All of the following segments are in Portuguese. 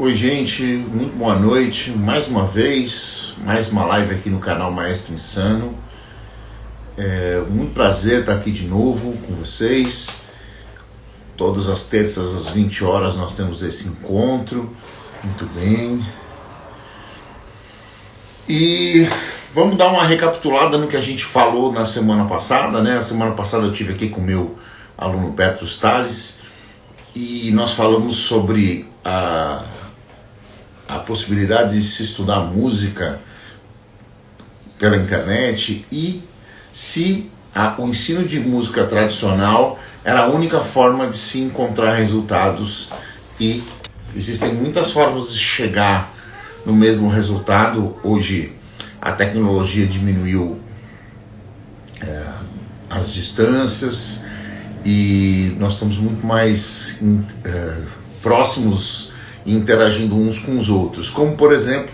Oi, gente, muito boa noite. Mais uma vez, mais uma live aqui no canal Maestro Insano. Muito prazer estar aqui de novo com vocês. Todas as terças às 20 horas nós temos esse encontro. Muito bem. E vamos dar uma recapitulada no que a gente falou na semana passada, né? Na semana passada eu tive aqui com o meu aluno Petros Tales e nós falamos sobre a possibilidade de se estudar música pela internet e se o ensino de música tradicional era a única forma de se encontrar resultados, e existem muitas formas de chegar no mesmo resultado. Hoje a tecnologia diminuiu as distâncias e nós estamos muito mais próximos e interagindo uns com os outros, como por exemplo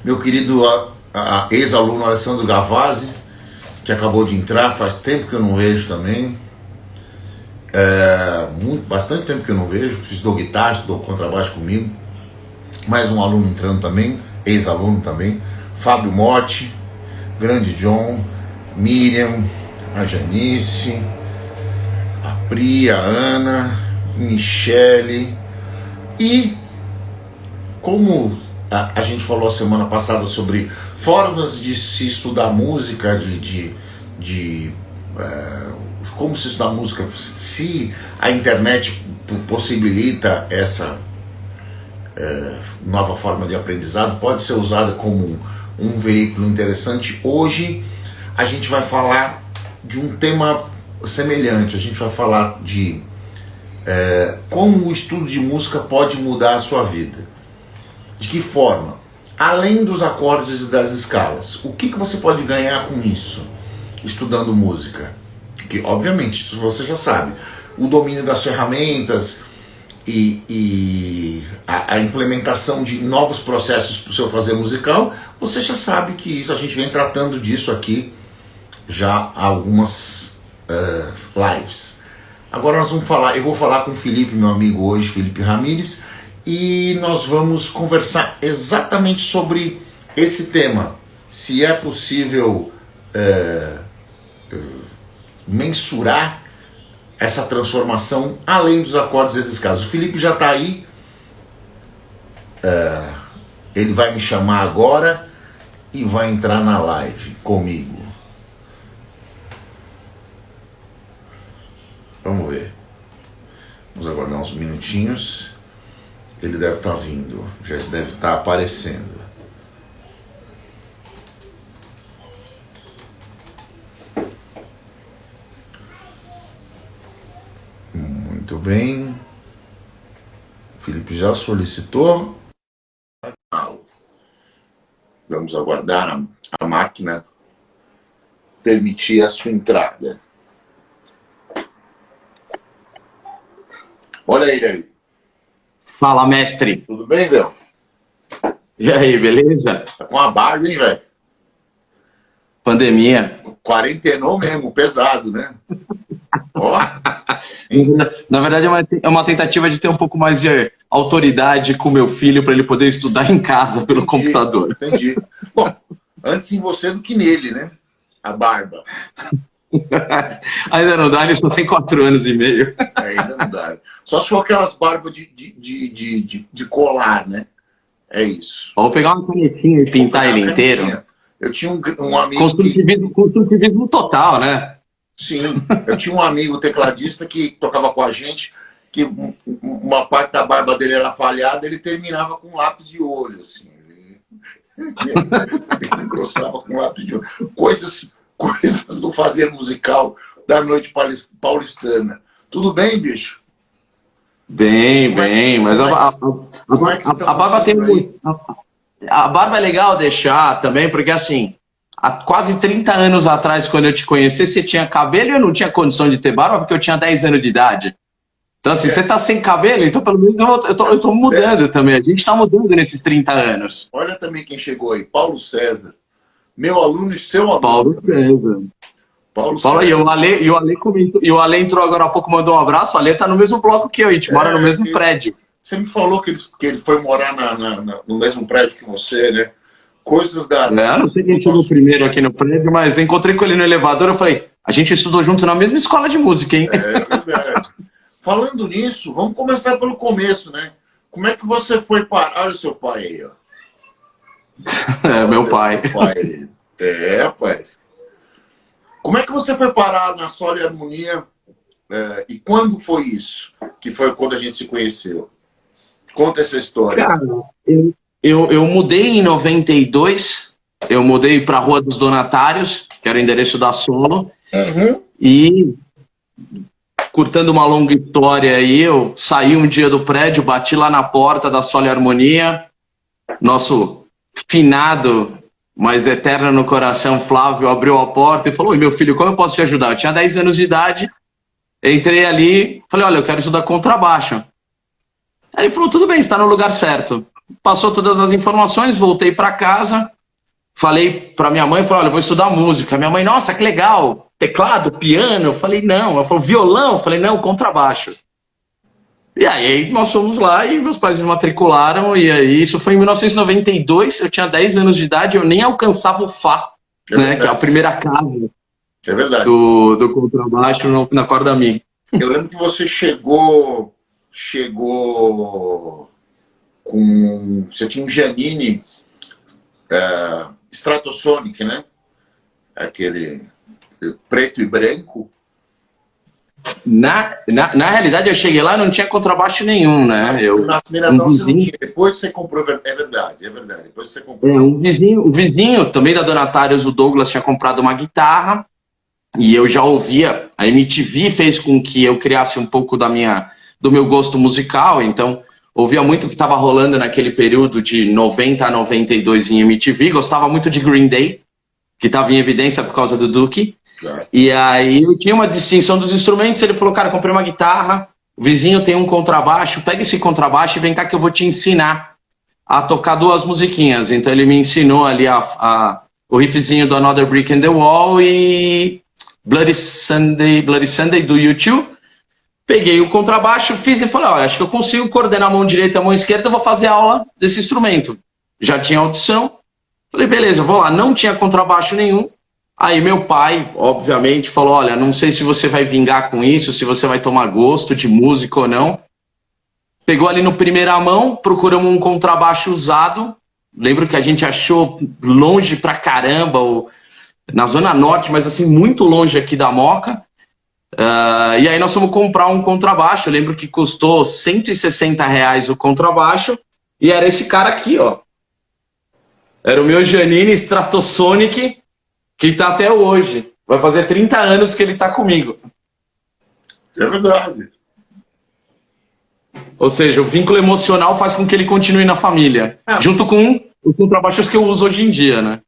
meu querido ex-aluno Alessandro Gavazzi, que acabou de entrar, faz tempo que eu não vejo também, bastante tempo que eu não vejo, estudou guitarra, estudou contrabaixo comigo. Mais um aluno entrando também, ex-aluno também, Fábio Motti, grande John, Miriam, a Janice, a Pri, a Ana, Michele. E como a gente falou a semana passada sobre formas de se estudar música, como se estudar música, se a internet possibilita essa nova forma de aprendizado, pode ser usada como um veículo interessante. Hoje a gente vai falar de um tema semelhante. A gente vai falar de como o estudo de música pode mudar a sua vida. De que forma? Além dos acordes e das escalas, o que você pode ganhar com isso, estudando música? Que obviamente isso você já sabe. O domínio das ferramentas e a implementação de novos processos para o seu fazer musical, você já sabe que isso, a gente vem tratando disso aqui já há algumas lives. Agora nós vamos falar, eu vou falar com o Felipe, meu amigo hoje, Felipe Ramires, e nós vamos conversar exatamente sobre esse tema. Se é possível mensurar essa transformação além dos acordes e das escalas. O Felipe já está aí, ele vai me chamar agora e vai entrar na live comigo. Vamos ver. Vamos aguardar uns minutinhos. Ele deve estar vindo, já deve estar aparecendo. Muito bem. O Felipe já solicitou. Vamos aguardar a máquina permitir a sua entrada. Olha ele aí. Fala, mestre. Tudo bem, Léo? E aí, beleza? Tá com a barba, hein, velho? Pandemia. Quarentenou mesmo, pesado, né? Ó. Na verdade, é uma tentativa de ter um pouco mais de autoridade com meu filho para ele poder estudar em casa pelo computador. Entendi. Bom, antes em você do que nele, né? A barba. Ainda não dá, ele só tem 4 anos e meio. Ainda não dá. Só se for aquelas barbas de colar, né? É isso. Vou pegar uma canetinha e pintar ele inteiro. Eu tinha um amigo construtivismo total, né? Sim, eu tinha um amigo tecladista que tocava com a gente, que uma parte da barba dele era falhada, ele terminava com lápis de olho, assim. Ele engrossava com lápis de olho. Coisas do fazer musical da noite paulistana. Tudo bem, bicho? Bem, mas a barba tem muito. A barba é legal deixar também, porque assim, há quase 30 anos atrás, quando eu te conheci, você tinha cabelo e eu não tinha condição de ter barba, porque eu tinha 10 anos de idade. Então, assim, você tá sem cabelo, então pelo menos eu tô mudando também. A gente tá mudando nesses 30 anos. Olha também quem chegou aí, Paulo César. Meu aluno e seu aluno. Paulo César. Paulo e o Ale entrou agora há pouco, mandou um abraço. O Ale tá no mesmo bloco que eu, a gente mora no mesmo prédio. Você me falou que ele foi morar no mesmo prédio que você, né? Coisas da... Eu não sei quem chegou primeiro aqui no prédio, mas encontrei com ele no elevador, eu falei, a gente estudou junto na mesma escola de música, hein? É verdade. Falando nisso, vamos começar pelo começo, né? Como é que você foi parar? Olha o seu pai aí, ó. Meu pai. Seu pai aí. Rapaz. Como é que você foi parar na Solo e Harmonia? E quando foi isso? Que foi quando a gente se conheceu. Conta essa história. Cara, eu mudei em 92, eu mudei para a Rua dos Donatários, que era o endereço da Solo, e curtando uma longa história aí, eu saí um dia do prédio, bati lá na porta da Solo e Harmonia, nosso finado, mas eterno no coração, Flávio, abriu a porta e falou, oi, meu filho, como eu posso te ajudar? Eu tinha 10 anos de idade, entrei ali, falei, olha, eu quero estudar contrabaixo. Aí ele falou, tudo bem, está no lugar certo. Passou todas as informações, voltei para casa, falei para minha mãe, falei, olha, eu vou estudar música. Minha mãe, nossa, que legal, teclado, piano? Eu falei, não. Ela falou, violão? Eu falei, não, contrabaixo. E aí nós fomos lá e meus pais me matricularam, e aí isso foi em 1992, eu tinha 10 anos de idade, eu nem alcançava o Fá, né, que é a primeira casa do contrabaixo na corda Mi. Eu lembro que você chegou com... Você tinha um Giannini Stratosonic, né? Aquele preto e branco. Na realidade, eu cheguei lá e não tinha contrabaixo nenhum, né? Nas primeiras aulas você não tinha, depois você comprou, é verdade. Depois você comprou. O vizinho também da Donatários, o Douglas, tinha comprado uma guitarra, e eu já ouvia, a MTV fez com que eu criasse um pouco do meu gosto musical, então ouvia muito o que estava rolando naquele período de 90 a 92 em MTV, gostava muito de Green Day, que estava em evidência por causa do Duke. Claro. E aí eu tinha uma distinção dos instrumentos, ele falou, cara, comprei uma guitarra, o vizinho tem um contrabaixo, pega esse contrabaixo e vem cá que eu vou te ensinar a tocar 2 musiquinhas. Então ele me ensinou ali o riffzinho do Another Brick in the Wall e Bloody Sunday do U2. Peguei o contrabaixo, fiz e falei, olha, acho que eu consigo coordenar a mão direita e a mão esquerda, eu vou fazer aula desse instrumento. Já tinha audição, falei, beleza, vou lá, não tinha contrabaixo nenhum. Aí meu pai, obviamente, falou, olha, não sei se você vai vingar com isso, se você vai tomar gosto de música ou não. Pegou ali no primeira mão, procuramos um contrabaixo usado. Lembro que a gente achou longe pra caramba, na Zona Norte, mas assim, muito longe aqui da Moca. E aí nós fomos comprar um contrabaixo. Eu lembro que custou R$160 o contrabaixo. E era esse cara aqui, ó. Era o meu Giannini Stratosonic, que tá até hoje. Vai fazer 30 anos que ele tá comigo. É verdade. Ou seja, o vínculo emocional faz com que ele continue na família. Junto com os contrabaixos que eu uso hoje em dia, né?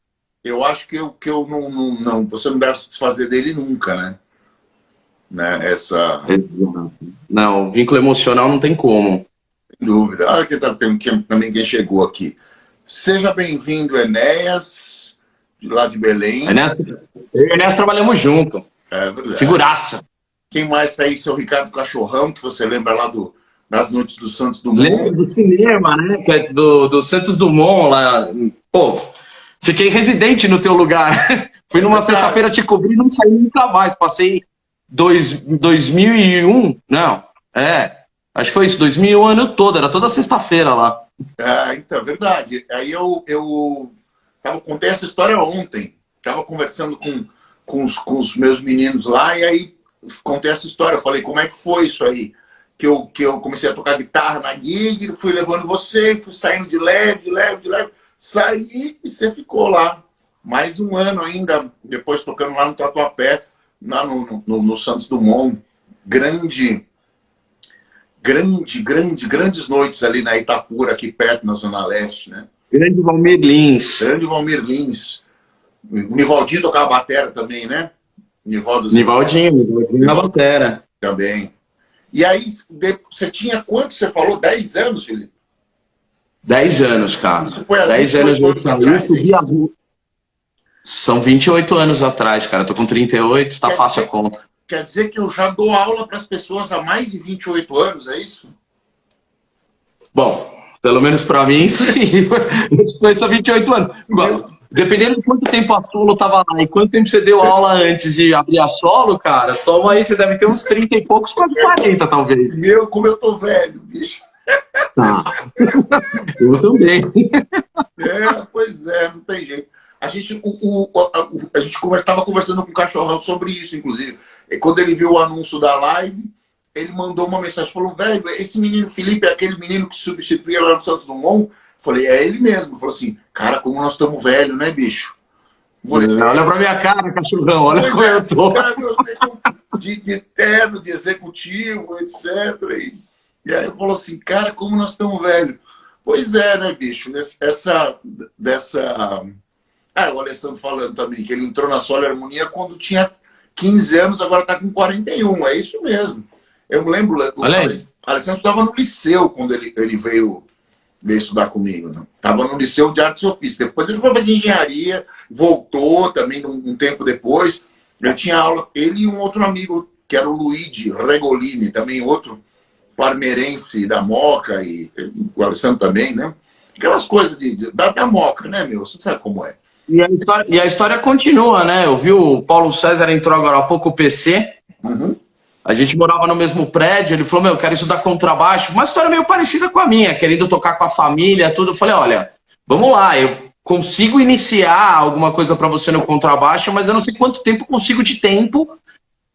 Eu acho que eu não... Você não deve se desfazer dele nunca, né? Não, o vínculo emocional não tem como. Sem dúvida. Olha também quem chegou aqui. Seja bem-vindo, Enéas, de lá de Belém. Eu e o Enéas trabalhamos junto. É verdade. Figuraça. Quem mais está aí? Seu Ricardo Cachorrão, que você lembra lá das noites do Santos Dumont. Lembro do cinema, né? Que é do Santos Dumont lá. Pô, fiquei residente no teu lugar. Fui numa sexta-feira te cobrir e não saí nunca mais. Passei 2001, não, acho que foi isso, 2001 o ano todo, era toda sexta-feira lá. Então, é verdade. Aí eu contei essa história ontem, estava conversando com os meus meninos lá, e aí contei essa história, eu falei, como é que foi isso aí? Que eu comecei a tocar guitarra na gig, fui levando você, fui saindo de leve, saí e você ficou lá. Mais um ano ainda, depois tocando lá no Tatuapé, lá no Santos Dumont, grandes noites ali na Itapura, aqui perto, na Zona Leste, né? Grande Valmir Lins. O Nivaldinho tocava batera também, né? Nivaldinho na batera. Também. E aí, você tinha quanto você falou? 10 anos, Felipe? 10 anos, cara. Isso foi há 10 anos atrás, subi a rua. São 28 anos atrás, cara. Eu tô com 38, tá fácil a conta. Quer dizer que eu já dou aula para as pessoas há mais de 28 anos, é isso? Bom, pelo menos para mim, sim. Eu conheço há 28 anos. Dependendo de quanto tempo a Solo tava lá e quanto tempo você deu aula antes de abrir a Solo, cara, só aí você deve ter uns 30 e poucos, quase 40, talvez. Como eu tô velho, bicho. Tá. Eu também. Pois é, não tem jeito. A gente estava conversando com o Cachorrão sobre isso, inclusive. E quando ele viu o anúncio da live, ele mandou uma mensagem, falou, velho, esse menino Felipe é aquele menino que substituía lá no Santos Dumont? Falei, é ele mesmo. Falou assim, cara, como nós estamos velhos, né, bicho? Falei, olha pra minha cara, Cachorrão, olha como eu tô. Cara, você de terno, de executivo, etc. E aí falou assim, cara, como nós estamos velhos. Pois é, né, bicho? O Alessandro falando também que ele entrou na Solo Harmonia quando tinha 15 anos, agora está com 41. É isso mesmo. Eu me lembro, o Alessandro estava no liceu quando ele veio estudar comigo. Né? Estava no liceu de artes e ofícios. Depois ele foi fazer engenharia, voltou também um tempo depois. Ele tinha aula, ele e um outro amigo, que era o Luigi Regolini, também outro parmeirense da Moca, e o Alessandro também, né? Aquelas coisas da Moca, né, meu? Você sabe como é. E a história continua, né? Eu vi o Paulo César entrou agora há pouco o PC. Uhum. A gente morava no mesmo prédio. Ele falou, eu quero estudar contrabaixo. Uma história meio parecida com a minha, querendo tocar com a família, tudo. Eu falei, olha, vamos lá, eu consigo iniciar alguma coisa para você no contrabaixo, mas eu não sei quanto tempo consigo de tempo,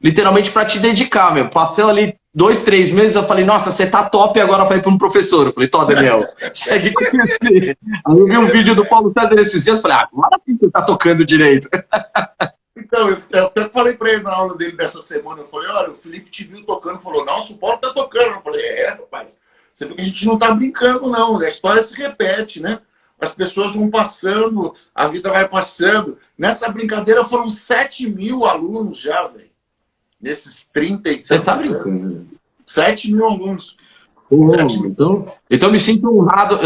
literalmente, para te dedicar, meu. Passei ali 2, 3 meses, eu falei, nossa, você tá top agora para ir para um professor. Eu falei, Daniel, segue com você. Aí eu vi um vídeo do Paulo César esses dias, falei, agora sim você tá tocando direito. Então, eu até falei para ele na aula dele dessa semana, eu falei, olha, o Felipe te viu tocando, falou, nossa, o Paulo tá tocando. Eu falei, rapaz, você viu que a gente não tá brincando, não, a história se repete, né? As pessoas vão passando, a vida vai passando. Nessa brincadeira foram 7 mil alunos já, velho. Nesses 30 e tantos. Você tá brincando? 7 mil alunos. Então me sinto honrado,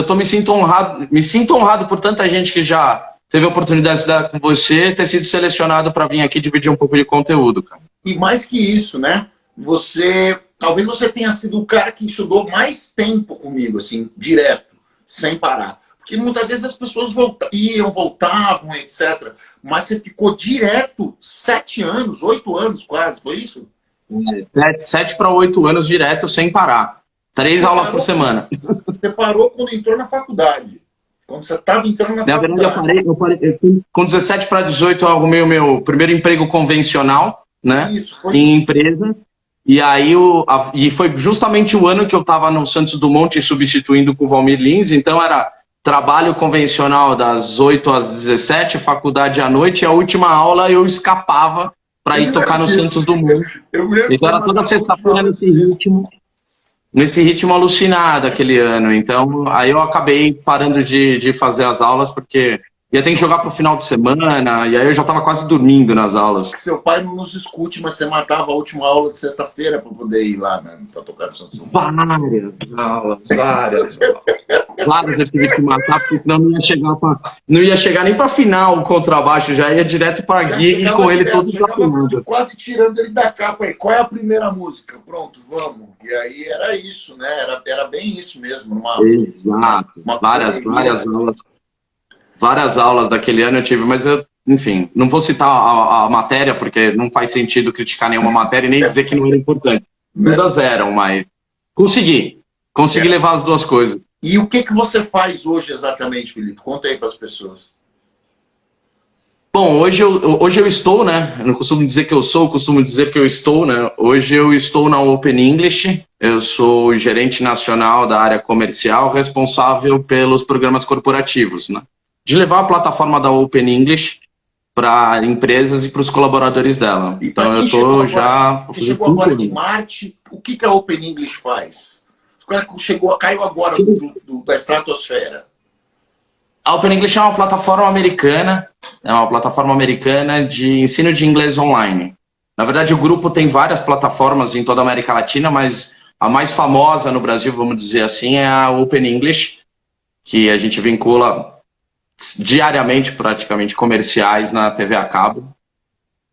me sinto honrado por tanta gente que já teve a oportunidade de estudar com você, ter sido selecionado para vir aqui dividir um pouco de conteúdo, cara. E mais que isso, né? Talvez você tenha sido o cara que estudou mais tempo comigo, assim, direto, sem parar. Porque muitas vezes as pessoas voltavam, etc. Mas você ficou direto 7 anos, 8 anos quase, foi isso? 7 para 8 anos direto, sem parar. 3 aulas por semana. Você parou quando entrou na faculdade. Quando você estava entrando na faculdade. Na verdade, eu parei com 17 para 18, eu arrumei o meu primeiro emprego convencional, né? Em empresa. E aí e foi justamente o ano que eu estava no Santos Dumont substituindo com o Valmir Lins, então era trabalho convencional das 8 às 17, faculdade à noite, e a última aula eu escapava para ir tocar no Santos Dumont. Então era toda sexta-feira nesse ritmo alucinado aquele ano. Então aí eu acabei parando de fazer as aulas, porque ia ter que jogar pro final de semana, e aí eu já estava quase dormindo nas aulas. Que seu pai não nos escute, mas você matava a última aula de sexta-feira para poder ir lá, né, para tocar no Santos Dumont. Várias aulas. Claro, eu tive que matar, porque senão não ia chegar nem para final o contrabaixo, já ia direto para gig e com ele todo desafinado. Quase tirando ele da capa aí. Qual é a primeira música? Pronto, vamos. E aí era isso, né? Era bem isso mesmo. Exato. Várias aulas. Várias aulas daquele ano eu tive, mas enfim, não vou citar a matéria, porque não faz sentido criticar nenhuma matéria e nem dizer que não era importante. Todas eram, mas consegui levar as duas coisas. E o que você faz hoje exatamente, Felipe? Conta aí para as pessoas. Bom, hoje eu estou, né? Eu não costumo dizer que eu sou, eu costumo dizer que eu estou, né? Hoje eu estou na Open English, eu sou gerente nacional da área comercial, responsável pelos programas corporativos, né? De levar a plataforma da Open English para empresas e para os colaboradores dela. Então eu estou já... Você chegou agora de Marte, o que a Open English faz? O cara caiu agora da estratosfera. A Open English é uma plataforma americana, de ensino de inglês online. Na verdade, o grupo tem várias plataformas em toda a América Latina, mas a mais famosa no Brasil, vamos dizer assim, é a Open English, que a gente vincula diariamente, praticamente, comerciais na TV a cabo.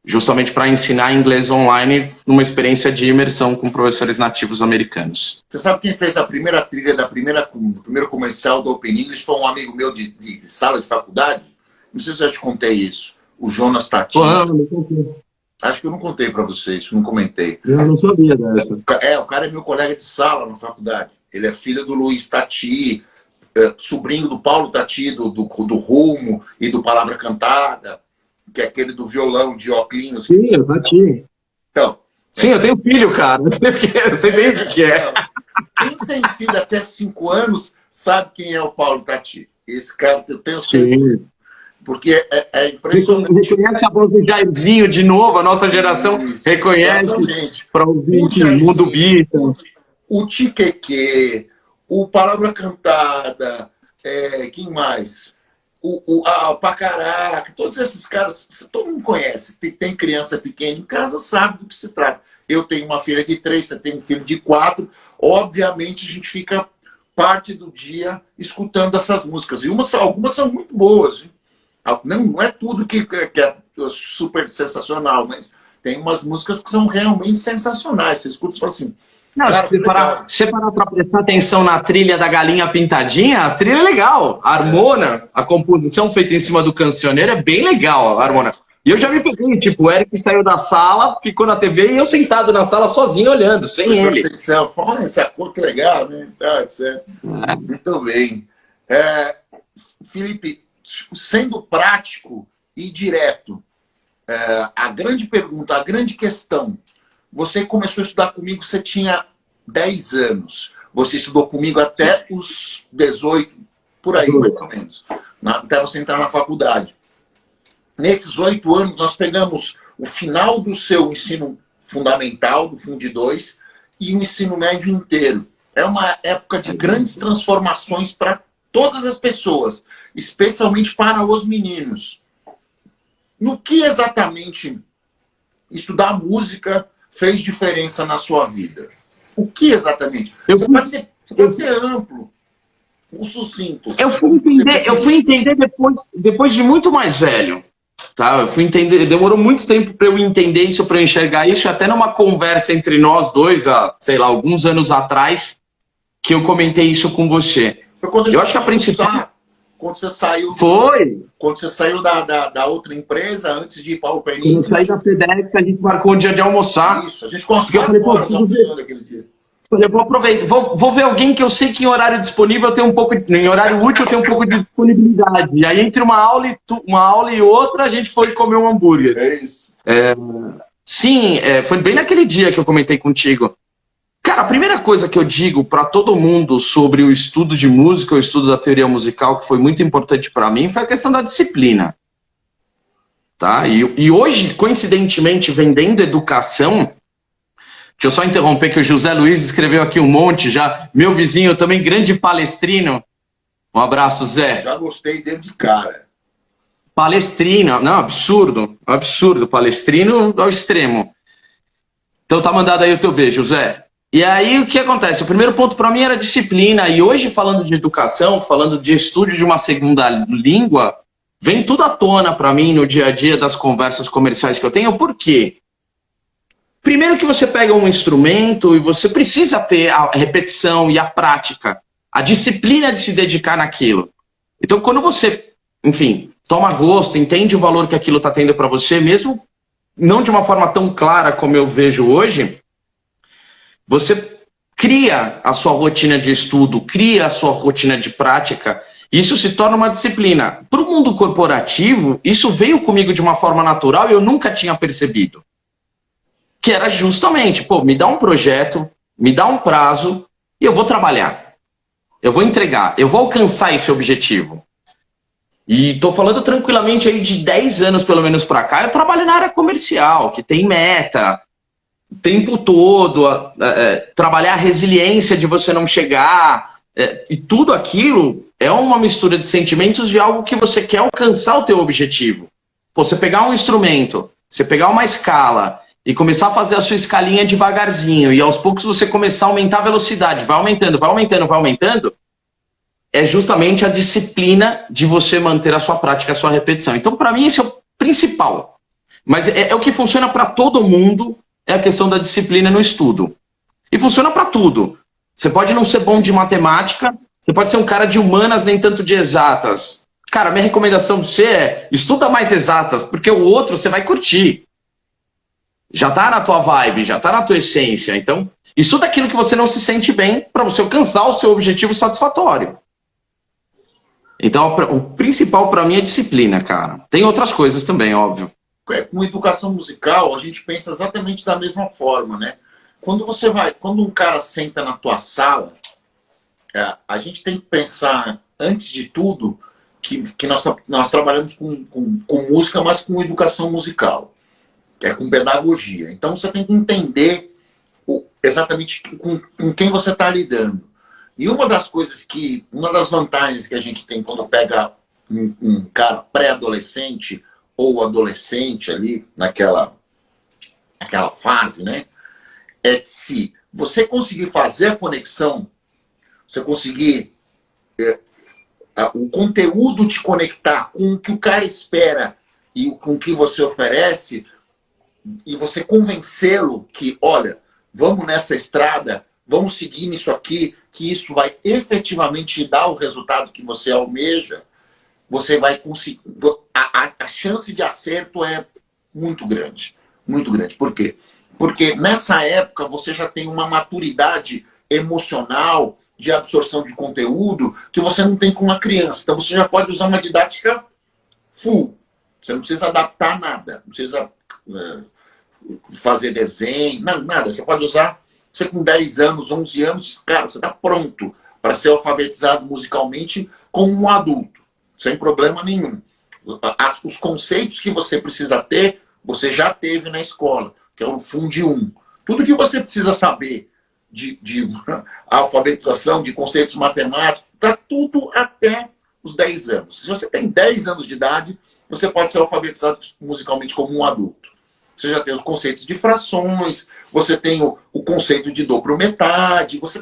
justamente para ensinar inglês online numa experiência de imersão com professores nativos americanos. Você sabe quem fez a primeira trilha do primeiro comercial do Open English? Foi um amigo meu de sala de faculdade. Não sei se eu já te contei isso. O Jonas Tati. Acho que eu não contei para vocês, não comentei. Eu não sabia dessa. O cara é meu colega de sala na faculdade. Ele é filho do Luiz Tati, sobrinho do Paulo Tati, do Rumo e do Palavra Cantada, que é aquele do violão de óculos. Sim, eu Tati. Então, sim, eu tenho filho, cara. Eu sei bem o que é. Quem tem filho até 5 anos sabe quem é o Paulo Tati. Esse cara, eu tenho certeza. Porque é impressionante. Reconhece a voz do Jairzinho de novo, a nossa geração isso, reconhece para ouvir o Mundo Bita. O Tiqueque, o Palavra Cantada, quem mais? O Pacaraca, todos esses caras, todo mundo conhece. Tem criança pequena em casa, sabe do que se trata. Eu tenho uma filha de 3, você tem um filho de 4. Obviamente, a gente fica parte do dia escutando essas músicas. E algumas são muito boas, viu? Não é tudo que é super sensacional, mas tem umas músicas que são realmente sensacionais. Você escuta e fala assim... Não, cara, se parar para prestar atenção na trilha da Galinha Pintadinha, a trilha é legal. A harmona, a composição feita em cima do cancioneiro é bem legal, a harmona. E eu já me peguei, tipo, o Eric saiu da sala, ficou na TV e eu sentado na sala sozinho olhando, sem ele. Atenção, fala, essa cor que legal, né? Muito bem. Felipe, sendo prático e direto, a grande pergunta, a grande questão, você começou a estudar comigo, você tinha 10 anos. Você estudou comigo até os 18, por aí, mais ou menos. Até você entrar na faculdade. Nesses 8 anos, nós pegamos o final do seu ensino fundamental, do Fundo 2, e o ensino médio inteiro. É uma época de grandes transformações para todas as pessoas, especialmente para os meninos. No que exatamente estudar música fez diferença na sua vida? O que exatamente? Você pode ser amplo, sucinto. Eu fui entender depois de muito mais velho. Tá? Eu fui entender, demorou muito tempo para eu entender isso, para eu enxergar isso, até numa conversa entre nós dois, há, sei lá, alguns anos atrás, que eu comentei isso com você. Eu acho que a principal... Quando você saiu... Foi! Quando você saiu da outra empresa, antes de ir para o Open English... Quando eu saí da FedEx, a gente marcou um dia de almoçar. Isso, a gente conseguiu almoçando aquele dia. Eu vou aproveitar, vou ver alguém que eu sei que em horário disponível tem um pouco, em horário útil tem um pouco de disponibilidade. E aí entre uma aula e outra a gente foi comer um hambúrguer. É isso. Sim, foi bem naquele dia que eu comentei contigo. Cara, a primeira coisa que eu digo para todo mundo sobre o estudo de música, o estudo da teoria musical, que foi muito importante para mim, foi a questão da disciplina. Tá? E hoje, coincidentemente, vendendo educação, deixa eu só interromper que o José Luiz escreveu aqui um monte já, meu vizinho também, grande palestrino. Um abraço, Zé. Já gostei dele de cara. Palestrino, não, absurdo, palestrino ao extremo. Então tá mandado aí o teu beijo, Zé. E aí o que acontece? O primeiro ponto para mim era disciplina, e hoje falando de educação, falando de estudo de uma segunda língua, vem tudo à tona para mim no dia a dia das conversas comerciais que eu tenho. Por quê? Primeiro que você pega um instrumento e você precisa ter a repetição e a prática, a disciplina de se dedicar naquilo. Então quando você, enfim, toma gosto, entende o valor que aquilo está tendo para você, mesmo não de uma forma tão clara como eu vejo hoje, você cria a sua rotina de estudo, cria a sua rotina de prática, e isso se torna uma disciplina. Para o mundo corporativo, isso veio comigo de uma forma natural e eu nunca tinha percebido. Que era justamente, me dá um projeto, me dá um prazo e eu vou trabalhar. Eu vou entregar, eu vou alcançar esse objetivo. E estou falando tranquilamente aí de 10 anos pelo menos para cá, eu trabalho na área comercial, que tem meta, o tempo todo, trabalhar a resiliência de você não chegar, e tudo aquilo é uma mistura de sentimentos de algo que você quer alcançar o teu objetivo. Você pegar um instrumento, você pegar uma escala e começar a fazer a sua escalinha devagarzinho, e aos poucos você começar a aumentar a velocidade, vai aumentando, é justamente a disciplina de você manter a sua prática, a sua repetição. Então, para mim, esse é o principal. Mas é o que funciona para todo mundo, é a questão da disciplina no estudo. E funciona para tudo. Você pode não ser bom de matemática, você pode ser um cara de humanas, nem tanto de exatas. Cara, minha recomendação para você é estuda mais exatas, porque o outro você vai curtir. Já tá na tua vibe, já tá na tua essência. Então, estuda aquilo que você não se sente bem para você alcançar o seu objetivo satisfatório. Então, o principal para mim é disciplina, cara. Tem outras coisas também, óbvio. Com educação musical, a gente pensa exatamente da mesma forma, né? Quando um cara senta na tua sala, a gente tem que pensar, antes de tudo, que nós trabalhamos com música, mas com educação musical, que é com pedagogia. Então você tem que entender exatamente com quem você está lidando. E uma das vantagens que a gente tem quando pega um cara pré-adolescente ou adolescente ali, naquela fase, né? É que se você conseguir fazer a conexão, você conseguir o conteúdo te conectar com o que o cara espera e com o que você oferece, e você convencê-lo que, olha, vamos nessa estrada, vamos seguir nisso aqui, que isso vai efetivamente dar o resultado que você almeja, você vai conseguir. A chance de acerto é muito grande. Muito grande. Por quê? Porque nessa época você já tem uma maturidade emocional de absorção de conteúdo que você não tem com uma criança. Então você já pode usar uma didática full. Você não precisa adaptar nada. Não precisa fazer desenho, nada. Você pode usar, você com 10 anos, 11 anos, cara, você está pronto para ser alfabetizado musicalmente como um adulto, sem problema nenhum. Os conceitos que você precisa ter, você já teve na escola, que é o Fundi 1. Tudo que você precisa saber de alfabetização, de conceitos matemáticos, está tudo até os 10 anos. Se você tem 10 anos de idade, você pode ser alfabetizado musicalmente como um adulto. Você já tem os conceitos de frações, você tem o conceito de dobrometade, você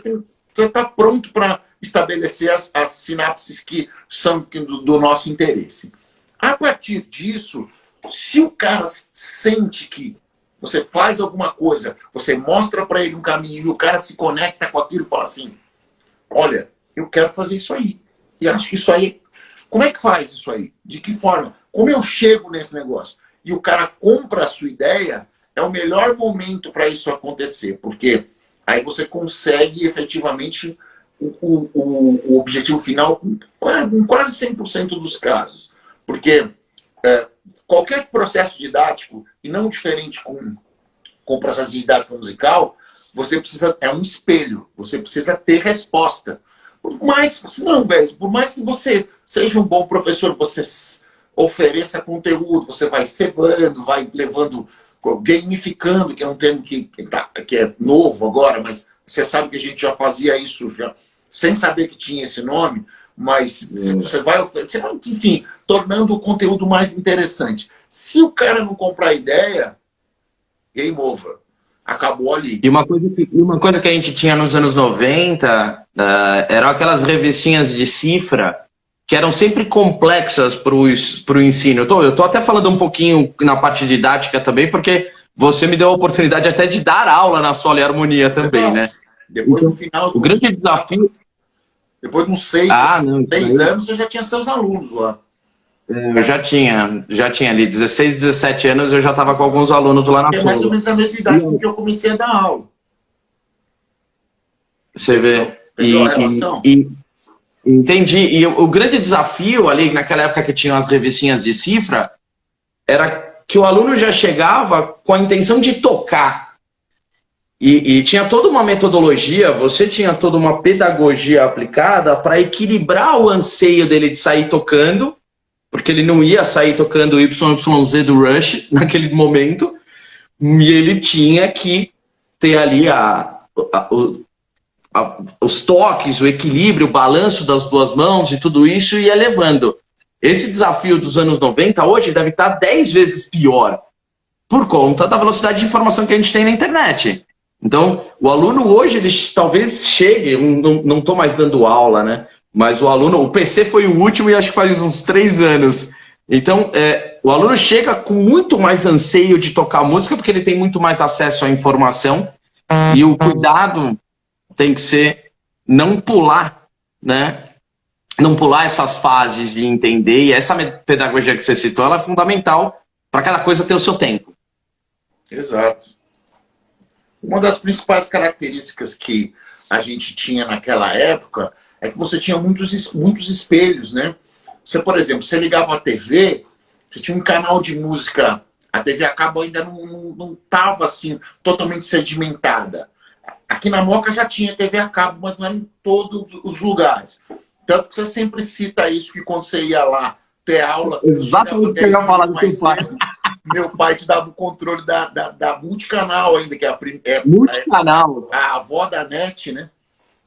está pronto para estabelecer as sinapses que são do nosso interesse. A partir disso, se o cara sente que você faz alguma coisa, você mostra para ele um caminho e o cara se conecta com aquilo e fala assim, olha, eu quero fazer isso aí. E acho que isso aí... Como é que faz isso aí? De que forma? Como eu chego nesse negócio? E o cara compra a sua ideia, é o melhor momento para isso acontecer, porque aí você consegue efetivamente o objetivo final com quase 100% dos casos. Porque qualquer processo didático, e não diferente com o processo de didática musical, você precisa, é um espelho, você precisa ter resposta. Por mais que você seja um bom professor, você ofereça conteúdo, você vai cebando, vai levando, gamificando, que é um termo que é novo agora, mas você sabe que a gente já fazia isso já, sem saber que tinha esse nome, mas você vai, enfim, tornando o conteúdo mais interessante. Se o cara não comprar a ideia, game over. Acabou ali. E uma coisa que a gente tinha nos anos 90 eram aquelas revistinhas de cifra que eram sempre complexas para o ensino. Eu tô até falando um pouquinho na parte didática também, porque você me deu a oportunidade até de dar aula na Solo e Harmonia também, né? Depois, no final... O grande desafio... Depois de uns 6 anos, você já tinha seus alunos lá. Eu já tinha ali 16, 17 anos, eu já estava com alguns alunos lá na Solo. É mais ou menos a mesma idade com que eu comecei a dar aula. Você vê. Entendeu a relação? Entendi. E o grande desafio ali, naquela época que tinham as revistinhas de cifra, era que o aluno já chegava com a intenção de tocar. E tinha toda uma metodologia, você tinha toda uma pedagogia aplicada para equilibrar o anseio dele de sair tocando, porque ele não ia sair tocando YYZ do Rush naquele momento, e ele tinha que ter ali os toques, o equilíbrio, o balanço das duas mãos e tudo isso ia levando. Esse desafio dos anos 90 hoje deve estar 10 vezes pior, por conta da velocidade de informação que a gente tem na internet. Então, o aluno hoje, ele talvez chegue, não estou mais dando aula, né? Mas o PC foi o último e acho que faz uns 3 anos Então, o aluno chega com muito mais anseio de tocar música, porque ele tem muito mais acesso à informação, e o cuidado tem que ser não pular, né? Não pular essas fases de entender, e essa pedagogia que você citou, ela é fundamental para cada coisa ter o seu tempo. Exato. Uma das principais características que a gente tinha naquela época é que você tinha muitos espelhos, né? Você, por exemplo, você ligava a TV, você tinha um canal de música, a TV a cabo ainda não estava assim, totalmente sedimentada. Aqui na Moca já tinha TV a cabo, mas não era em todos os lugares. Tanto que você sempre cita isso, que quando você ia lá ter aula... Exatamente o que eu ia falar do seu pai. Meu pai te dava o controle da multicanal ainda, que é multicanal. A avó da NET, né?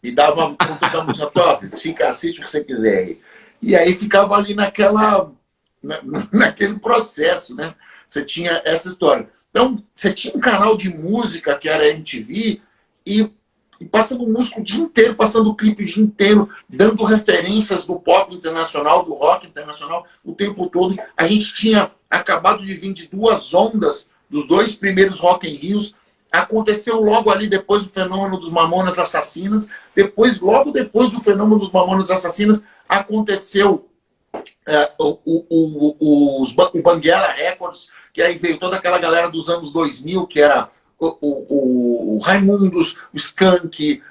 E dava o controle da música. Fica, assiste o que você quiser aí. E aí ficava ali naquele processo, né? Você tinha essa história. Então, você tinha um canal de música que era MTV e passando música o dia inteiro, passando clipe o dia inteiro, dando referências do pop internacional, do rock internacional, o tempo todo. A gente tinha acabado de vir de 2 ondas, dos 2 primeiros Rock in Rios. Aconteceu logo ali depois do fenômeno dos Mamonas Assassinas. Logo depois do fenômeno dos Mamonas Assassinas, aconteceu o Banguela Records, que aí veio toda aquela galera dos anos 2000, que era o Raimundos, o Skank,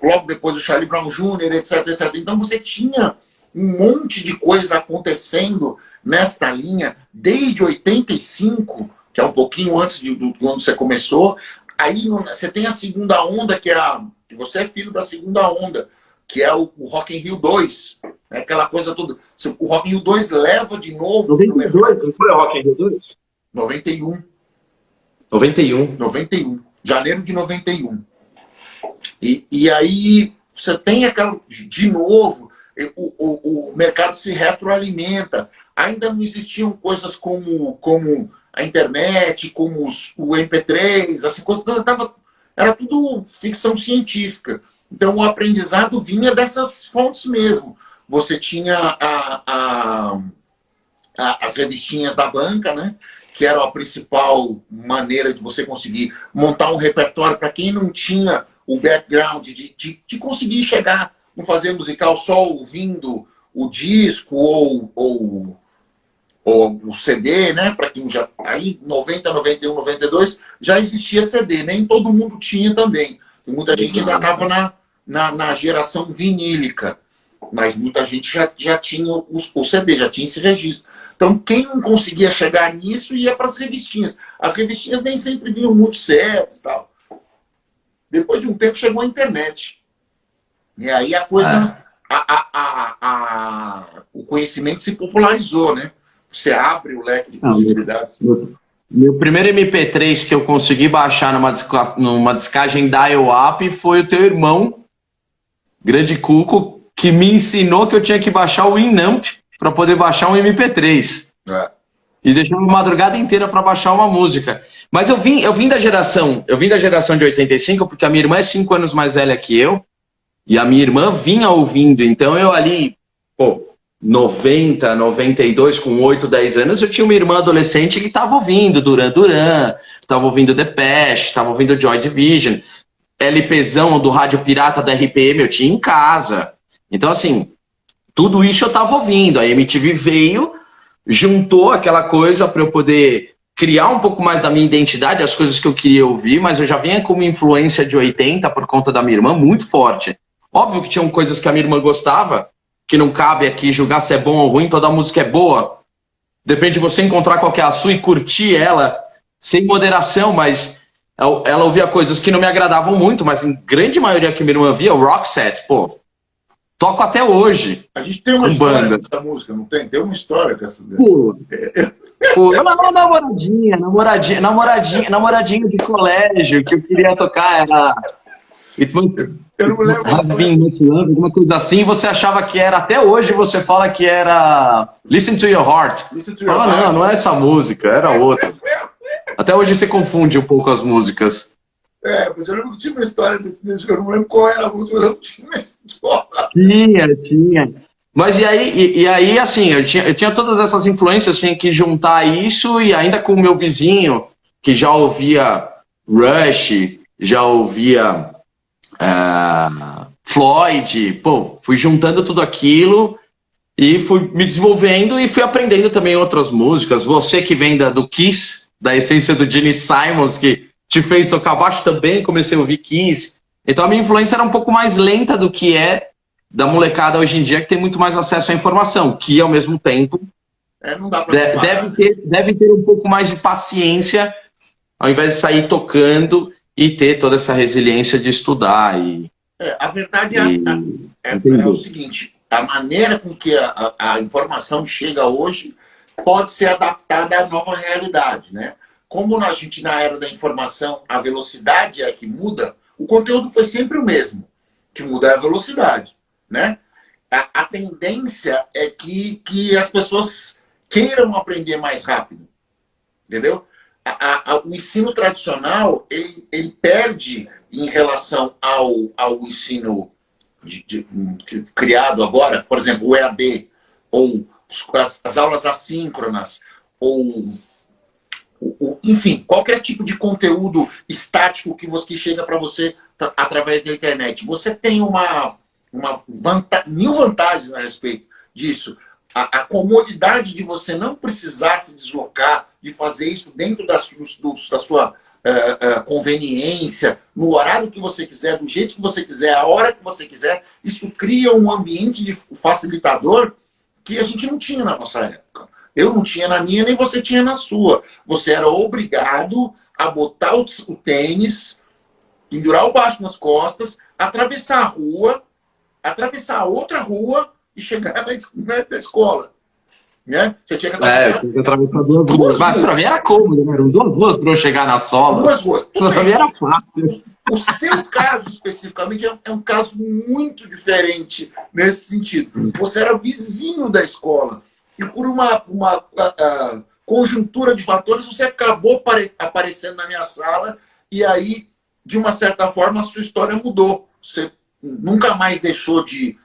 logo depois o Charlie Brown Jr., etc, etc. Então você tinha um monte de coisa acontecendo nesta linha desde 85, que é um pouquinho antes de quando você começou. Aí você tem a segunda onda, que você é filho da segunda onda, que é o Rock in Rio 2. Né? Aquela coisa toda. O Rock in Rio 2 leva de novo... 92? Não foi o Rock in Rio 2? 91. 91. Janeiro de 91. E aí você tem aquela... De novo, o mercado se retroalimenta. Ainda não existiam coisas como a internet, como o MP3, assim, era tudo ficção científica. Então o aprendizado vinha dessas fontes mesmo. Você tinha as revistinhas da banca, né? Que era a principal maneira de você conseguir montar um repertório para quem não tinha o background de conseguir chegar, não fazer musical só ouvindo o disco ou o CD, né? Para quem já... Aí, 90, 91, 92, já existia CD. Nem todo mundo tinha também. E muita gente ainda estava na geração vinílica. Mas muita gente já tinha o CD, já tinha esse registro. Então, quem não conseguia chegar nisso ia para as revistinhas. As revistinhas nem sempre vinham muito certas e tal. Depois de um tempo chegou a internet. E aí a coisa... O conhecimento se popularizou, né? Você abre o leque de possibilidades. Meu primeiro MP3 que eu consegui baixar numa discagem dial-up foi o teu irmão, Grande Cuco, que me ensinou que eu tinha que baixar o Winamp para poder baixar um MP3. E deixou uma madrugada inteira para baixar uma música. Mas eu vim da geração de 85, porque a minha irmã é 5 anos mais velha que eu, e a minha irmã vinha ouvindo. Então eu ali, 90, 92, com 8, 10 anos, eu tinha uma irmã adolescente que estava ouvindo Duran Duran, estava ouvindo Depeche, estava ouvindo Joy Division, LPzão do rádio pirata da RPM eu tinha em casa. Então, assim, tudo isso eu estava ouvindo. A MTV veio, juntou aquela coisa para eu poder criar um pouco mais da minha identidade, as coisas que eu queria ouvir, mas eu já vinha com uma influência de 80 por conta da minha irmã muito forte. Óbvio que tinham coisas que a minha irmã gostava, que não cabe aqui julgar se é bom ou ruim, toda música é boa. Depende de você encontrar qual que é a sua e curtir ela, sem moderação, mas ela ouvia coisas que não me agradavam muito, mas em grande maioria que minha irmã via, o Roxette, toco até hoje. A gente tem uma história dessa música, não tem? Tem uma história com essa... Namoradinha de colégio, que eu queria tocar, era... Eu não lembro. Alguma coisa assim, você achava que era, até hoje você fala que era Listen to Your Heart. Não é essa música, era outra. Até hoje você confunde um pouco as músicas. Mas eu lembro que tinha uma história desse eu não lembro qual era a música, mas eu tinha uma história. Tinha. Mas e aí assim, eu tinha todas essas influências, tinha que juntar isso e ainda com o meu vizinho, que já ouvia Rush, já ouvia Floyd, pô, fui juntando tudo aquilo e fui me desenvolvendo e fui aprendendo também outras músicas. Você que vem do Kiss, da essência do Gene Simons, que te fez tocar baixo também, comecei a ouvir Kiss. Então a minha influência era um pouco mais lenta do que é da molecada hoje em dia, que tem muito mais acesso à informação, que ao mesmo tempo não dá pra deve ter um pouco mais de paciência, ao invés de sair tocando e ter toda essa resiliência de estudar. A verdade é o seguinte, a maneira com que a informação chega hoje pode ser adaptada à nova realidade, né? Como a gente, na era da informação, a velocidade é que muda, o conteúdo foi sempre o mesmo, que muda é a velocidade, né? A tendência é que as pessoas queiram aprender mais rápido, entendeu? O ensino tradicional, ele perde em relação ao ensino criado agora, por exemplo, o EAD, ou as aulas assíncronas, ou enfim, qualquer tipo de conteúdo estático que chega para você através da internet. Você tem mil vantagens a respeito disso. A comodidade de você não precisar se deslocar, de fazer isso dentro da sua conveniência, no horário que você quiser, do jeito que você quiser, a hora que você quiser, isso cria um ambiente de facilitador que a gente não tinha na nossa época. Eu não tinha na minha, nem você tinha na sua. Você era obrigado a botar o tênis, pendurar o baixo nas costas, atravessar a rua, atravessar outra rua e chegar na escola. Né? Você tinha que atravessar duas ruas. Mas pra mim era cômodo, né? Eram duas ruas para eu chegar na sola. Duas ruas. Pra mim era fácil. O seu caso, especificamente, é um caso muito diferente nesse sentido. Você era vizinho da escola. E por uma conjuntura de fatores, você acabou aparecendo na minha sala. E aí, de uma certa forma, a sua história mudou. Você nunca mais deixou de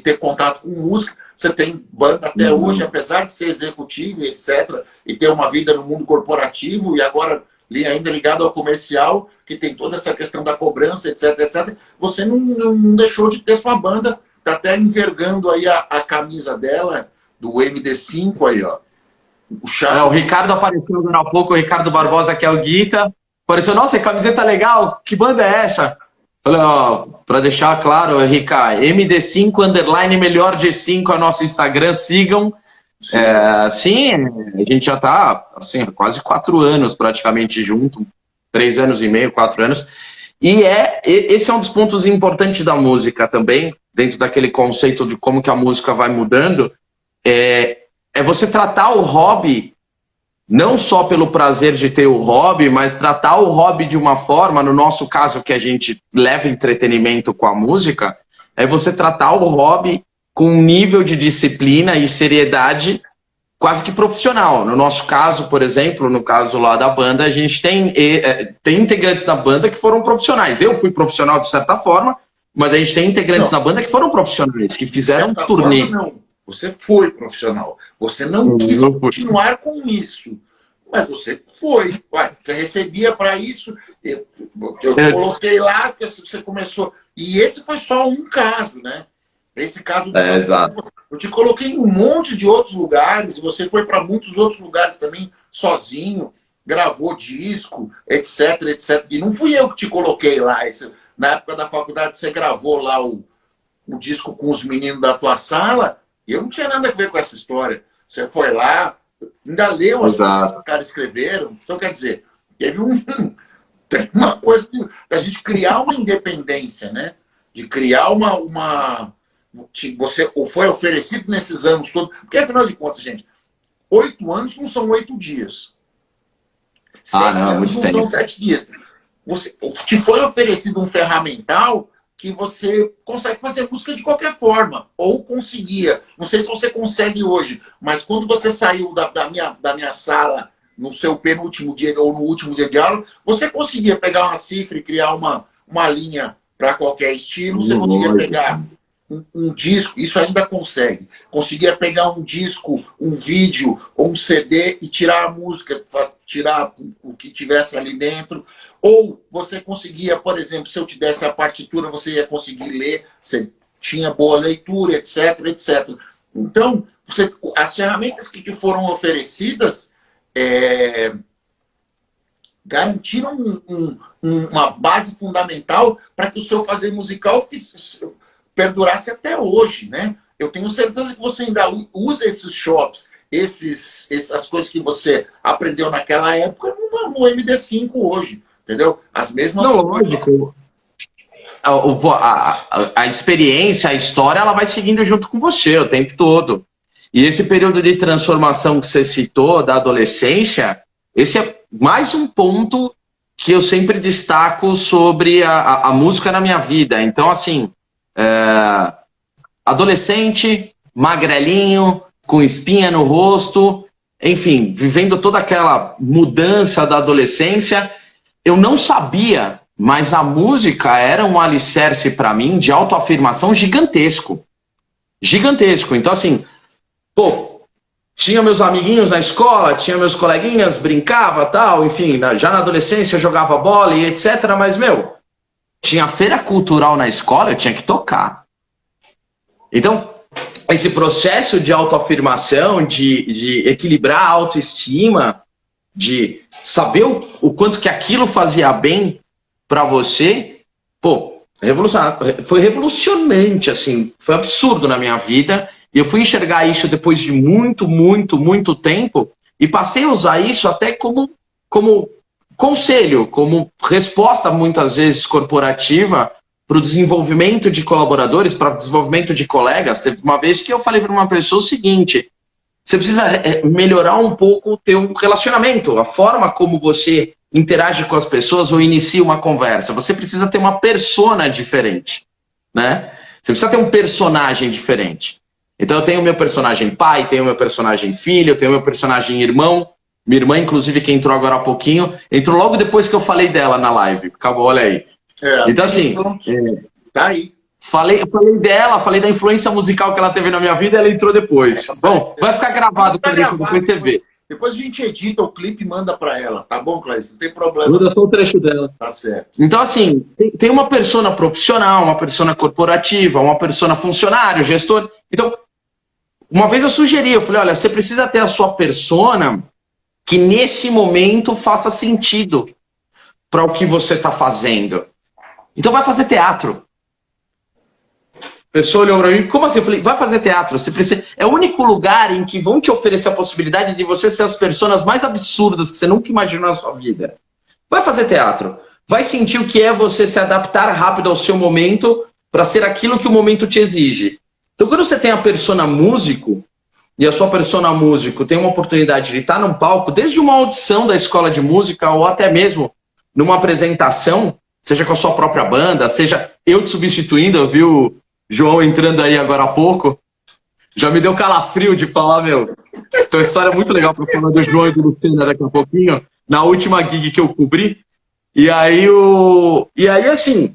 ter contato com música. Você tem banda até hoje, apesar de ser executivo, etc. E ter uma vida no mundo corporativo. E agora ainda ligado ao comercial, que tem toda essa questão da cobrança, etc, etc. Você não deixou de ter sua banda. Está até envergando aí a camisa dela, do MD5 aí, ó. O Ricardo apareceu agora há pouco, o Ricardo Barbosa, que é o Guita. Apareceu, nossa, camiseta legal, que banda é essa? Falei, ó, para deixar claro, Ricardo, MD5, _ melhor G5 é o nosso Instagram, sigam. Sim, a gente já está assim, há quase 4 anos praticamente junto, 3 anos e meio, 4 anos. E esse é um dos pontos importantes da música também, dentro daquele conceito de como que a música vai mudando, é você tratar o hobby não só pelo prazer de ter o hobby, mas tratar o hobby de uma forma, no nosso caso que a gente leva entretenimento com a música, é você tratar o hobby com um nível de disciplina e seriedade quase que profissional. No nosso caso, por exemplo, no caso lá da banda, a gente tem integrantes da banda que foram profissionais. Eu fui profissional de certa forma, mas a gente tem integrantes da banda que foram profissionais, que fizeram turnê. Não. Você foi profissional. Você não quis continuar com isso. Mas você foi. Você recebia para isso. Eu te coloquei lá, que você começou. E esse foi só um caso, né? Esse caso do exato. Eu te coloquei em um monte de outros lugares. Você foi para muitos outros lugares também, sozinho. Gravou disco, etc, etc. E não fui eu que te coloquei lá. Na época da faculdade, você gravou lá o disco com os meninos da tua sala. Eu não tinha nada a ver com essa história. Você foi lá, ainda leu as coisas que os caras escreveram. Então, quer dizer, tem uma coisa da gente criar uma independência, né? De criar você foi oferecido nesses anos todos. Porque, afinal de contas, gente, 8 anos não são 8 dias. 7 anos não são 7 dias. Te foi oferecido um ferramental que você consegue fazer música de qualquer forma, ou conseguia. Não sei se você consegue hoje, mas quando você saiu da minha sala no seu penúltimo dia ou no último dia de aula, você conseguia pegar uma cifra e criar uma linha para qualquer estilo, você conseguia pegar um disco, isso ainda consegue. Conseguia pegar um disco, um vídeo ou um CD e tirar a música, tirar o que tivesse ali dentro. Ou você conseguia, por exemplo, se eu te desse a partitura, você ia conseguir ler, você tinha boa leitura, etc, etc. Então, as ferramentas que te foram oferecidas garantiram uma base fundamental para que o seu fazer musical perdurasse até hoje, né? Eu tenho certeza que você ainda usa esses shops, essas coisas que você aprendeu naquela época no MD5 hoje, entendeu? As mesmas coisas. Lógico. A experiência, a história, ela vai seguindo junto com você o tempo todo. E esse período de transformação que você citou, da adolescência, esse é mais um ponto que eu sempre destaco sobre a música na minha vida. Então, assim, adolescente, magrelinho, com espinha no rosto, enfim, vivendo toda aquela mudança da adolescência, eu não sabia, mas a música era um alicerce para mim de autoafirmação gigantesco. Gigantesco. Então, assim, pô, tinha meus amiguinhos na escola, tinha meus coleguinhas, brincava, tal, enfim, já na adolescência jogava bola e etc, mas, meu, tinha feira cultural na escola, eu tinha que tocar. Então, esse processo de autoafirmação, de equilibrar a autoestima, de saber o quanto que aquilo fazia bem para você, pô, foi revolucionante, assim, foi absurdo na minha vida. E eu fui enxergar isso depois de muito tempo e passei a usar isso até como conselho, como resposta muitas vezes corporativa para o desenvolvimento de colaboradores, para o desenvolvimento de colegas. Teve uma vez que eu falei para uma pessoa o seguinte: você precisa melhorar um pouco o teu relacionamento, a forma como você interage com as pessoas ou inicia uma conversa. Você precisa ter uma persona diferente, né? Você precisa ter um personagem diferente. Então eu tenho o meu personagem pai, tenho o meu personagem filho, eu tenho o meu personagem irmão. Minha irmã, inclusive, que entrou agora há pouquinho, entrou logo depois que eu falei dela na live. Acabou, olha aí. Então, assim, tá aí. Falei dela, falei da influência musical que ela teve na minha vida, e ela entrou depois. Bom, vai ficar gravado, Clarice, depois você vê. Depois a gente edita o clipe e manda para ela, tá bom, Clarice? Não tem problema. Manda só o trecho dela. Tá certo. Então, assim, tem uma persona profissional, uma persona corporativa, uma persona funcionário, gestor. Então, uma vez eu sugeri, eu falei, olha, você precisa ter a sua persona que nesse momento faça sentido para o que você está fazendo. Então vai fazer teatro. A pessoa olhou para mim, como assim? Eu falei, vai fazer teatro. Você precisa... É o único lugar em que vão te oferecer a possibilidade de você ser as personas mais absurdas que você nunca imaginou na sua vida. Vai fazer teatro. Vai sentir o que é você se adaptar rápido ao seu momento para ser aquilo que o momento te exige. Então, quando você tem a persona músico, e a sua persona músico tem uma oportunidade de estar num palco, desde uma audição da escola de música, ou até mesmo numa apresentação, seja com a sua própria banda, seja eu te substituindo, eu vi o João entrando aí agora há pouco, já me deu calafrio de falar, meu. Então, a história é muito legal para falar do João e do Luciano daqui a pouquinho, na última gig que eu cobri. E aí, assim,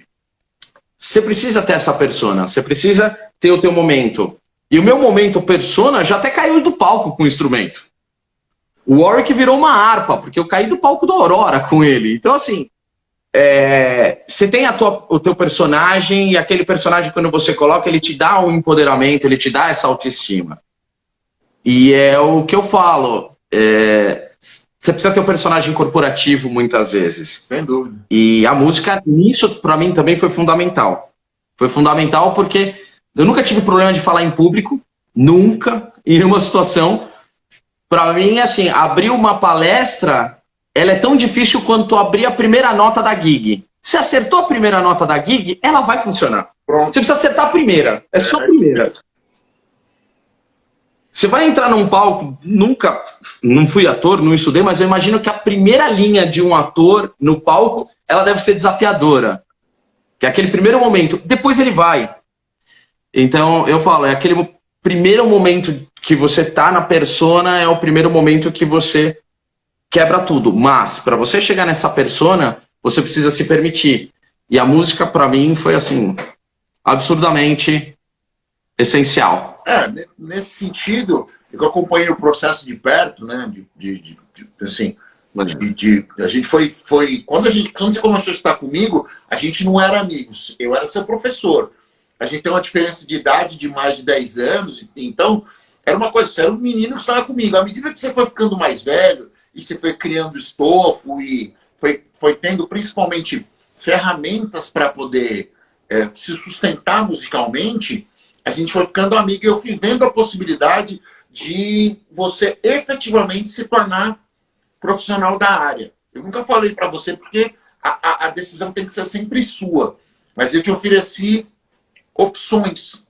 você precisa ter essa persona, você precisa ter o teu momento. E o meu momento persona já até caiu do palco com o instrumento. O Warwick virou uma harpa, porque eu caí do palco do Aurora com ele. Então, assim, você tem o teu personagem, e aquele personagem, quando você coloca, ele te dá um empoderamento, ele te dá essa autoestima. E é o que eu falo. Você precisa ter um personagem corporativo muitas vezes. Sem dúvida. E a música, nisso, para mim, também foi fundamental. Foi fundamental porque eu nunca tive problema de falar em público, nunca, em nenhuma situação. Para mim, assim, abrir uma palestra, ela é tão difícil quanto abrir a primeira nota da gig. Se acertou a primeira nota da gig, ela vai funcionar. Pronto. Você precisa acertar a primeira, é só a primeira. Você vai entrar num palco, não fui ator, não estudei, mas eu imagino que a primeira linha de um ator no palco, ela deve ser desafiadora. Que é aquele primeiro momento, depois ele vai. Então, eu falo, é aquele primeiro momento que você tá na persona, é o primeiro momento que você quebra tudo. Mas, para você chegar nessa persona, você precisa se permitir. E a música, para mim, foi assim, absurdamente essencial. Nesse sentido, eu acompanhei o processo de perto, né? Assim, a gente foi quando você começou a estar comigo, a gente não era amigos. Eu era seu professor. A gente tem uma diferença de idade de mais de 10 anos, então era uma coisa, você era um menino que estava comigo. À medida que você foi ficando mais velho e você foi criando estofo e foi tendo principalmente ferramentas para poder se sustentar musicalmente, a gente foi ficando amigo e eu fui vendo a possibilidade de você efetivamente se tornar profissional da área. Eu nunca falei para você porque a decisão tem que ser sempre sua, mas eu te ofereci opções.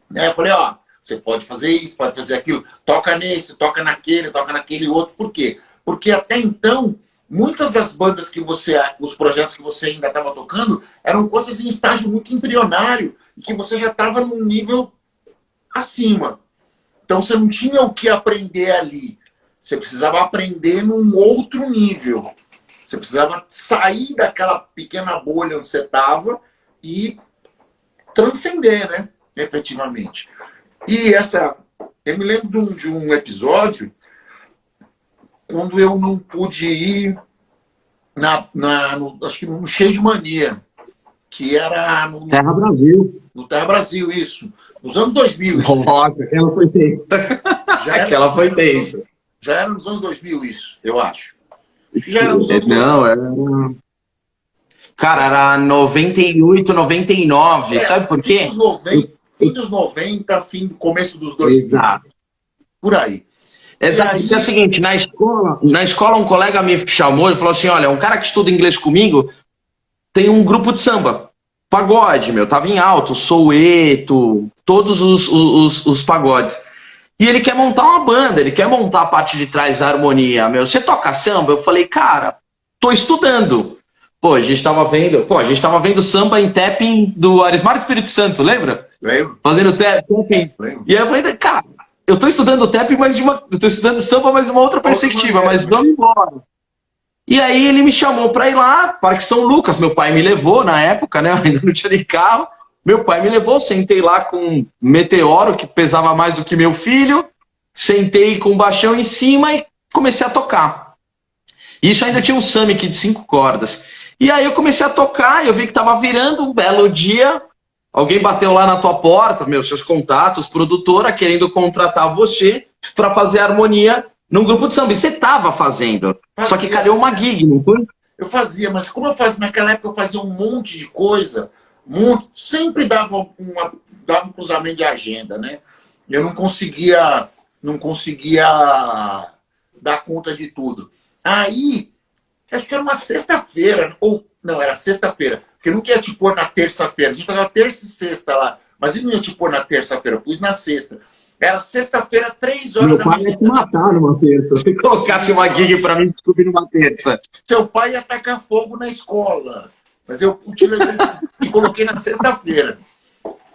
Né? Eu falei, ó, você pode fazer isso, pode fazer aquilo, toca nesse, toca naquele outro. Por quê? Porque até então, muitas das bandas que os projetos que você ainda estava tocando, eram coisas em estágio muito embrionário e que você já estava num nível acima. Então você não tinha o que aprender ali. Você precisava aprender num outro nível. Você precisava sair daquela pequena bolha onde você estava e transcender, né? Efetivamente. E eu me lembro de um episódio quando eu não pude ir acho que no Cheio de Mania, que era no Terra Brasil. No Terra Brasil, isso. Nos anos 2000, isso. Nossa, aquela foi tensa. Aquela foi tensa. Já era nos anos 2000, isso, eu acho. Já era nos anos 2000. Não, era... Cara, era 98, 99, sabe por quê? Fim dos 90, começo dos 2000. Exato. Por aí. Exato, porque é o seguinte, na escola um colega me chamou e falou assim, olha, um cara que estuda inglês comigo tem um grupo de samba, pagode, tava em alto, Soweto, todos os pagodes. E ele quer montar uma banda, ele quer montar a parte de trás da harmonia, você toca samba? Eu falei, cara, tô estudando. Pô, a gente tava vendo samba em tapping do Arismar Espírito Santo, lembra? Lembro. Fazendo tapping. Lembro. E aí eu falei, cara, eu tô estudando tapping, eu tô estudando samba, mas de uma outra perspectiva, mas vamos embora. E aí ele me chamou pra ir lá, Parque São Lucas, meu pai me levou na época, né, eu ainda não tinha nem carro, meu pai me levou, sentei lá com um Meteoro, que pesava mais do que meu filho, sentei com o baixão em cima e comecei a tocar. Isso ainda tinha um Samick de 5 cordas. E aí eu comecei a tocar, eu vi que tava virando um belo dia, alguém bateu lá na tua porta, seus contatos, produtora, querendo contratar você para fazer harmonia num grupo de samba. E você tava fazendo, só que calhou uma gig, não foi? Eu fazia, mas como eu fazia, naquela época eu fazia um monte de coisa, sempre dava um cruzamento de agenda, né? Eu não conseguia dar conta de tudo. Aí, acho que era uma sexta-feira, ou não, era sexta-feira, porque eu não queria te pôr na terça-feira, a gente tava terça e sexta lá, mas eu não ia te pôr na terça-feira, eu pus na sexta. Era sexta-feira, 3 horas da manhã. Meu pai ia te matar numa terça, se colocasse uma gig pra mim descobrir numa terça. Seu pai ia tacar fogo na escola, mas eu te coloquei na sexta-feira.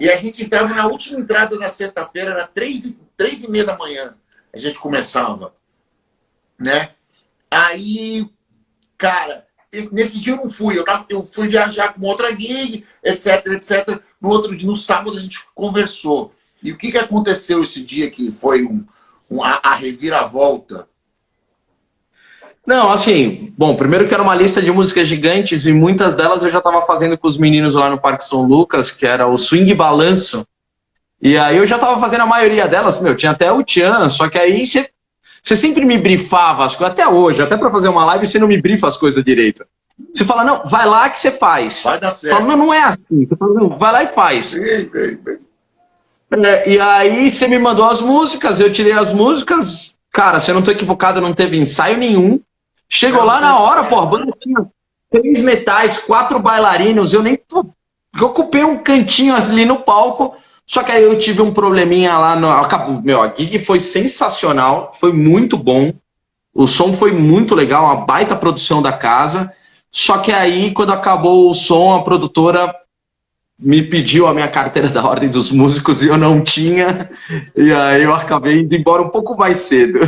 E a gente entrava na última entrada da sexta-feira, era 3h30 da manhã, a gente começava, né? Aí, cara, nesse dia eu não fui, eu fui viajar com outra gig, etc, etc. No outro dia, no sábado, a gente conversou. E o que aconteceu esse dia que foi a reviravolta? Não, assim, bom, primeiro que era uma lista de músicas gigantes e muitas delas eu já estava fazendo com os meninos lá no Parque São Lucas, que era o Swing Balanço. E aí eu já estava fazendo a maioria delas, tinha até o Tchan, só que aí você sempre me brifava as coisas, até hoje, até para fazer uma live você não me brifa as coisas direito. Você fala, não, vai lá que você faz. Vai dar certo. Fala, não é assim. Você fala, não, vai lá e faz. Bem. E aí você me mandou as músicas, eu tirei as músicas. Cara, se eu não tô equivocado, não teve ensaio nenhum. Chegou lá na hora, pô, a banda tinha 3 metais, 4 bailarinos, eu ocupei um cantinho ali no palco, só que aí eu tive um probleminha lá, acabou, a gig foi sensacional, foi muito bom, o som foi muito legal, uma baita produção da casa, só que aí quando acabou o som, a produtora me pediu a minha carteira da Ordem dos Músicos e eu não tinha, e aí eu acabei indo embora um pouco mais cedo.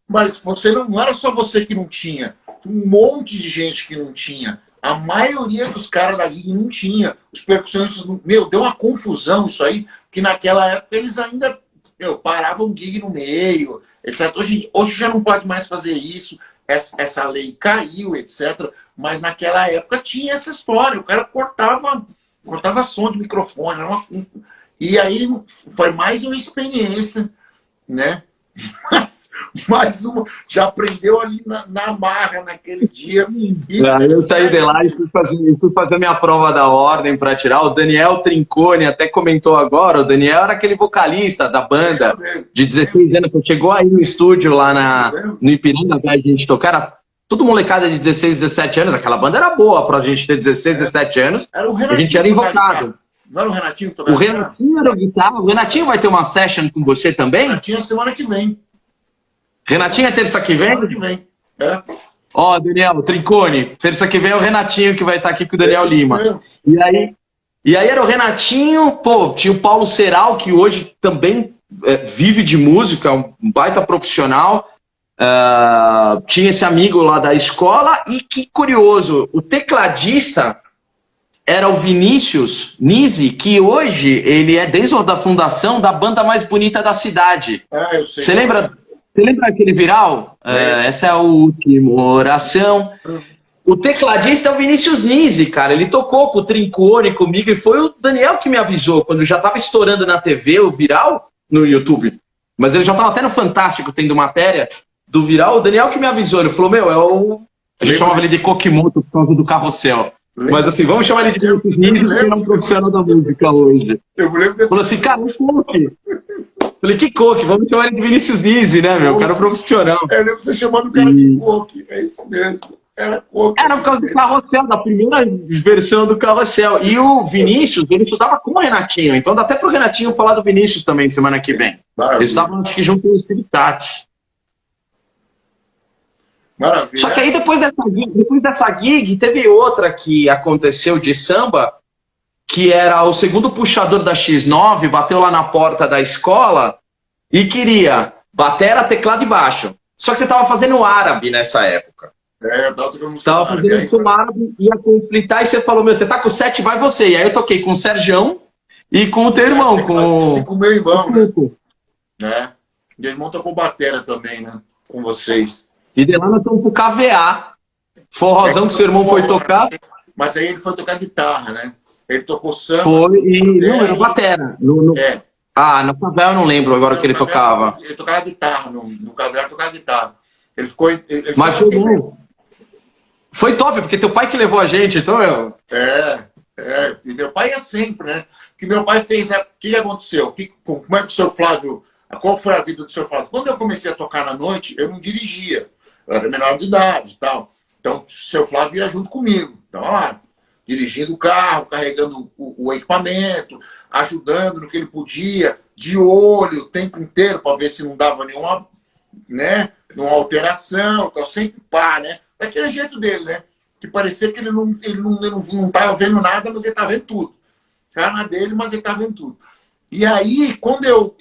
Mas você não era só você que não tinha, um monte de gente que não tinha. A maioria dos caras da gig não tinha. Os percussionistas, deu uma confusão isso aí, que naquela época eles ainda paravam gig no meio, etc. Hoje já não pode mais fazer isso, essa lei caiu, etc. Mas naquela época tinha essa história, o cara cortava som de microfone. E aí foi mais uma experiência, né? Mais uma, já aprendeu ali na marra naquele dia. Eu saí de lá e fui fazer minha prova da ordem para tirar. O Daniel Trincone até comentou agora. O Daniel era aquele vocalista da banda de 16 anos que chegou aí no estúdio lá no Ipiranga, a gente tocar. Era tudo molecada de 16, 17 anos. Aquela banda era boa pra gente ter 16, 17 anos. A gente era invocado. Não era o Renatinho que tocava? O Renatinho era o guitarra. O Renatinho vai ter uma session com você também? Renatinho é semana que vem. Renatinho é terça que vem? Semana que vem. Ó, Daniel Trincone, terça que vem é o Renatinho que vai estar aqui com o Daniel Lima. E aí era o Renatinho, pô, tinha o Paulo Ceral, que hoje também vive de música, um baita profissional. Tinha esse amigo lá da escola, e que curioso, o tecladista era o Vinícius Nisi, que hoje ele é desde a fundação da banda mais bonita da cidade. Eu sei. Você lembra aquele viral? Essa é a última oração. O tecladista é o Vinícius Nisi, cara. Ele tocou com o Trincone, comigo, e foi o Daniel que me avisou, quando já estava estourando na TV o viral, no YouTube. Mas ele já estava até no Fantástico, tendo matéria do viral. O Daniel que me avisou, ele falou, a gente chamava ele de Kokimoto por causa do Carrossel. Mas assim, vamos chamar ele de Vinícius Nisi, porque ele é um profissional da música hoje. Eu me lembro desse. Falou assim, cara, um coque. Falei, que coque? Vamos chamar ele de Vinícius Nisi, né, meu? O cara é profissional. Eu lembro você chamando o cara de coque. É isso mesmo. Era coque. Era por causa do Carrossel, da primeira versão do Carrossel. E o Vinícius, ele estudava com o Renatinho. Então dá até pro Renatinho falar do Vinícius também semana que vem. Eles estavam, acho que, junto com o Spiritati. Maravilha. Só que aí depois dessa gig, teve outra que aconteceu de samba, que era o segundo puxador da X9, bateu lá na porta da escola e queria batera, teclado e baixo. Só que você estava fazendo árabe nessa época. Eu tava tocando Tava fazendo com árabe, ia conflitar, e você falou, você tá com 7, vai você. E aí eu toquei com o Serjão e com o teu irmão. Com o meu irmão, né? Meu irmão tocou batera também, né? Com vocês. E de lá nós estamos pro KVA. Forrozão que seu irmão foi tocar. Mas aí ele foi tocar guitarra, né? Ele tocou samba. Foi, e não, era batera. No KVA eu não lembro agora o que ele tocava. Ele tocava guitarra, no KVA ele tocava guitarra. Ele ficou mas foi bom. Foi top, porque teu pai que levou a gente, então eu... E meu pai é sempre, né? Que meu pai fez... O que aconteceu? Como é que o senhor Flávio... Qual foi a vida do senhor Flávio? Quando eu comecei a tocar na noite, eu não dirigia. Eu era menor de idade e tal. Então, o seu Flávio ia junto comigo. Então, lá, dirigindo o carro, carregando o equipamento, ajudando no que ele podia, de olho o tempo inteiro, para ver se não dava nenhuma alteração. Então, sempre pá, né? Daquele jeito dele, né? Que parecia que ele não estava vendo nada, mas ele estava vendo tudo. Cara na dele, mas ele estava vendo tudo. E aí, quando eu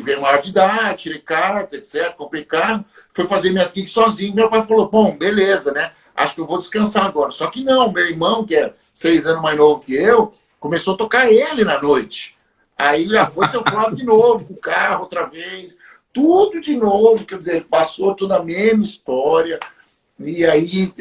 veio maior de idade, tirei carta, etc., comprei carro, fui fazer minhas gigs sozinho, meu pai falou, bom, beleza, né? Acho que eu vou descansar agora. Só que não, meu irmão, que é 6 anos mais novo que eu, começou a tocar ele na noite. Aí já foi seu Flávio de novo, com o carro outra vez, tudo de novo, quer dizer, passou toda a mesma história. E aí,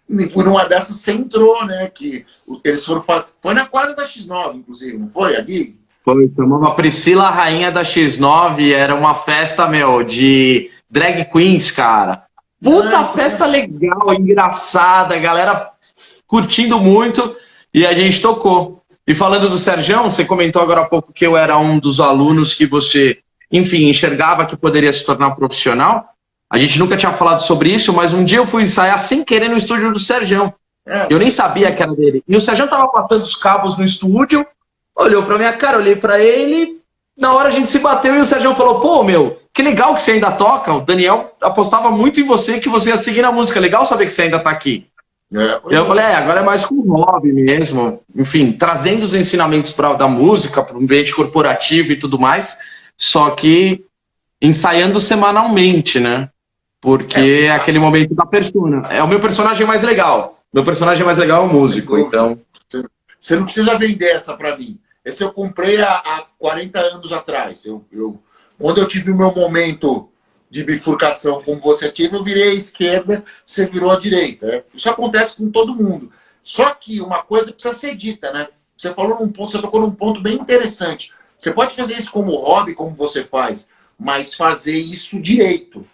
numa dessas, você entrou, né? Que eles foram fazer. Foi na quadra da X9, inclusive, não foi? A gig? Foi, chamava Priscila Rainha da X9, era uma festa, de drag queens, cara. Puta festa legal, engraçada, a galera curtindo muito, e a gente tocou. E falando do Serjão, você comentou agora há pouco que eu era um dos alunos que você, enfim, enxergava que poderia se tornar profissional. A gente nunca tinha falado sobre isso, mas um dia eu fui ensaiar sem querer no estúdio do Serjão. Eu nem sabia que era dele. E o Serjão tava botando os cabos no estúdio, olhou pra minha cara, olhei pra ele, na hora a gente se bateu e o Serjão falou, pô, que legal que você ainda toca, o Daniel apostava muito em você, que você ia seguir na música, legal saber que você ainda tá aqui. E eu falei, agora é mais com hobby mesmo, enfim, trazendo os ensinamentos da música, para o ambiente corporativo e tudo mais, só que ensaiando semanalmente, né? Porque é aquele momento da persona. É o meu personagem mais legal. Meu personagem mais legal é o músico, então... Você não precisa vender essa pra mim. Esse eu comprei há 40 anos atrás. Quando eu tive o meu momento de bifurcação, como você teve, eu virei à esquerda, você virou à direita. Isso acontece com todo mundo. Só que uma coisa precisa ser dita, né? Você tocou num ponto bem interessante. Você pode fazer isso como hobby, como você faz, mas fazer isso direito.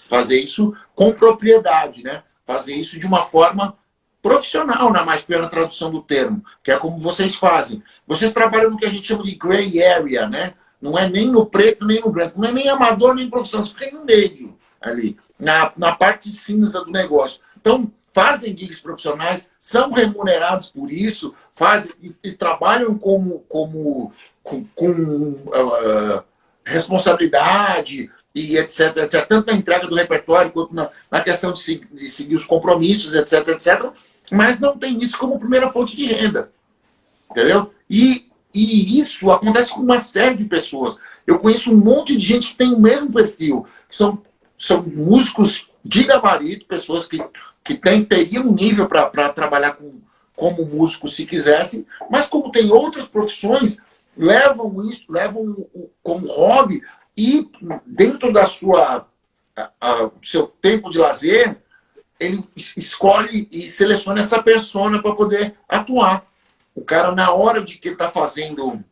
Fazer isso com propriedade, né? Fazer isso de uma forma profissional, na mais plena tradução do termo, que é como vocês fazem. Vocês trabalham no que a gente chama de gray area, né? Não é nem no preto, nem no branco. Não é nem amador, nem profissional. Você fica no meio ali, na parte cinza do negócio. Então, fazem gigs profissionais, são remunerados por isso, fazem e trabalham com responsabilidade e etc, etc. Tanto na entrega do repertório, quanto na questão de seguir os compromissos, etc, etc. Mas não tem isso como primeira fonte de renda. Entendeu? E isso acontece com uma série de pessoas. Eu conheço um monte de gente que tem o mesmo perfil, que são músicos de gabarito, pessoas que teriam um nível para trabalhar como músico se quisessem, mas como tem outras profissões, levam como hobby e dentro da seu tempo de lazer, ele escolhe e seleciona essa persona para poder atuar. O cara, na hora de que ele está fazendo,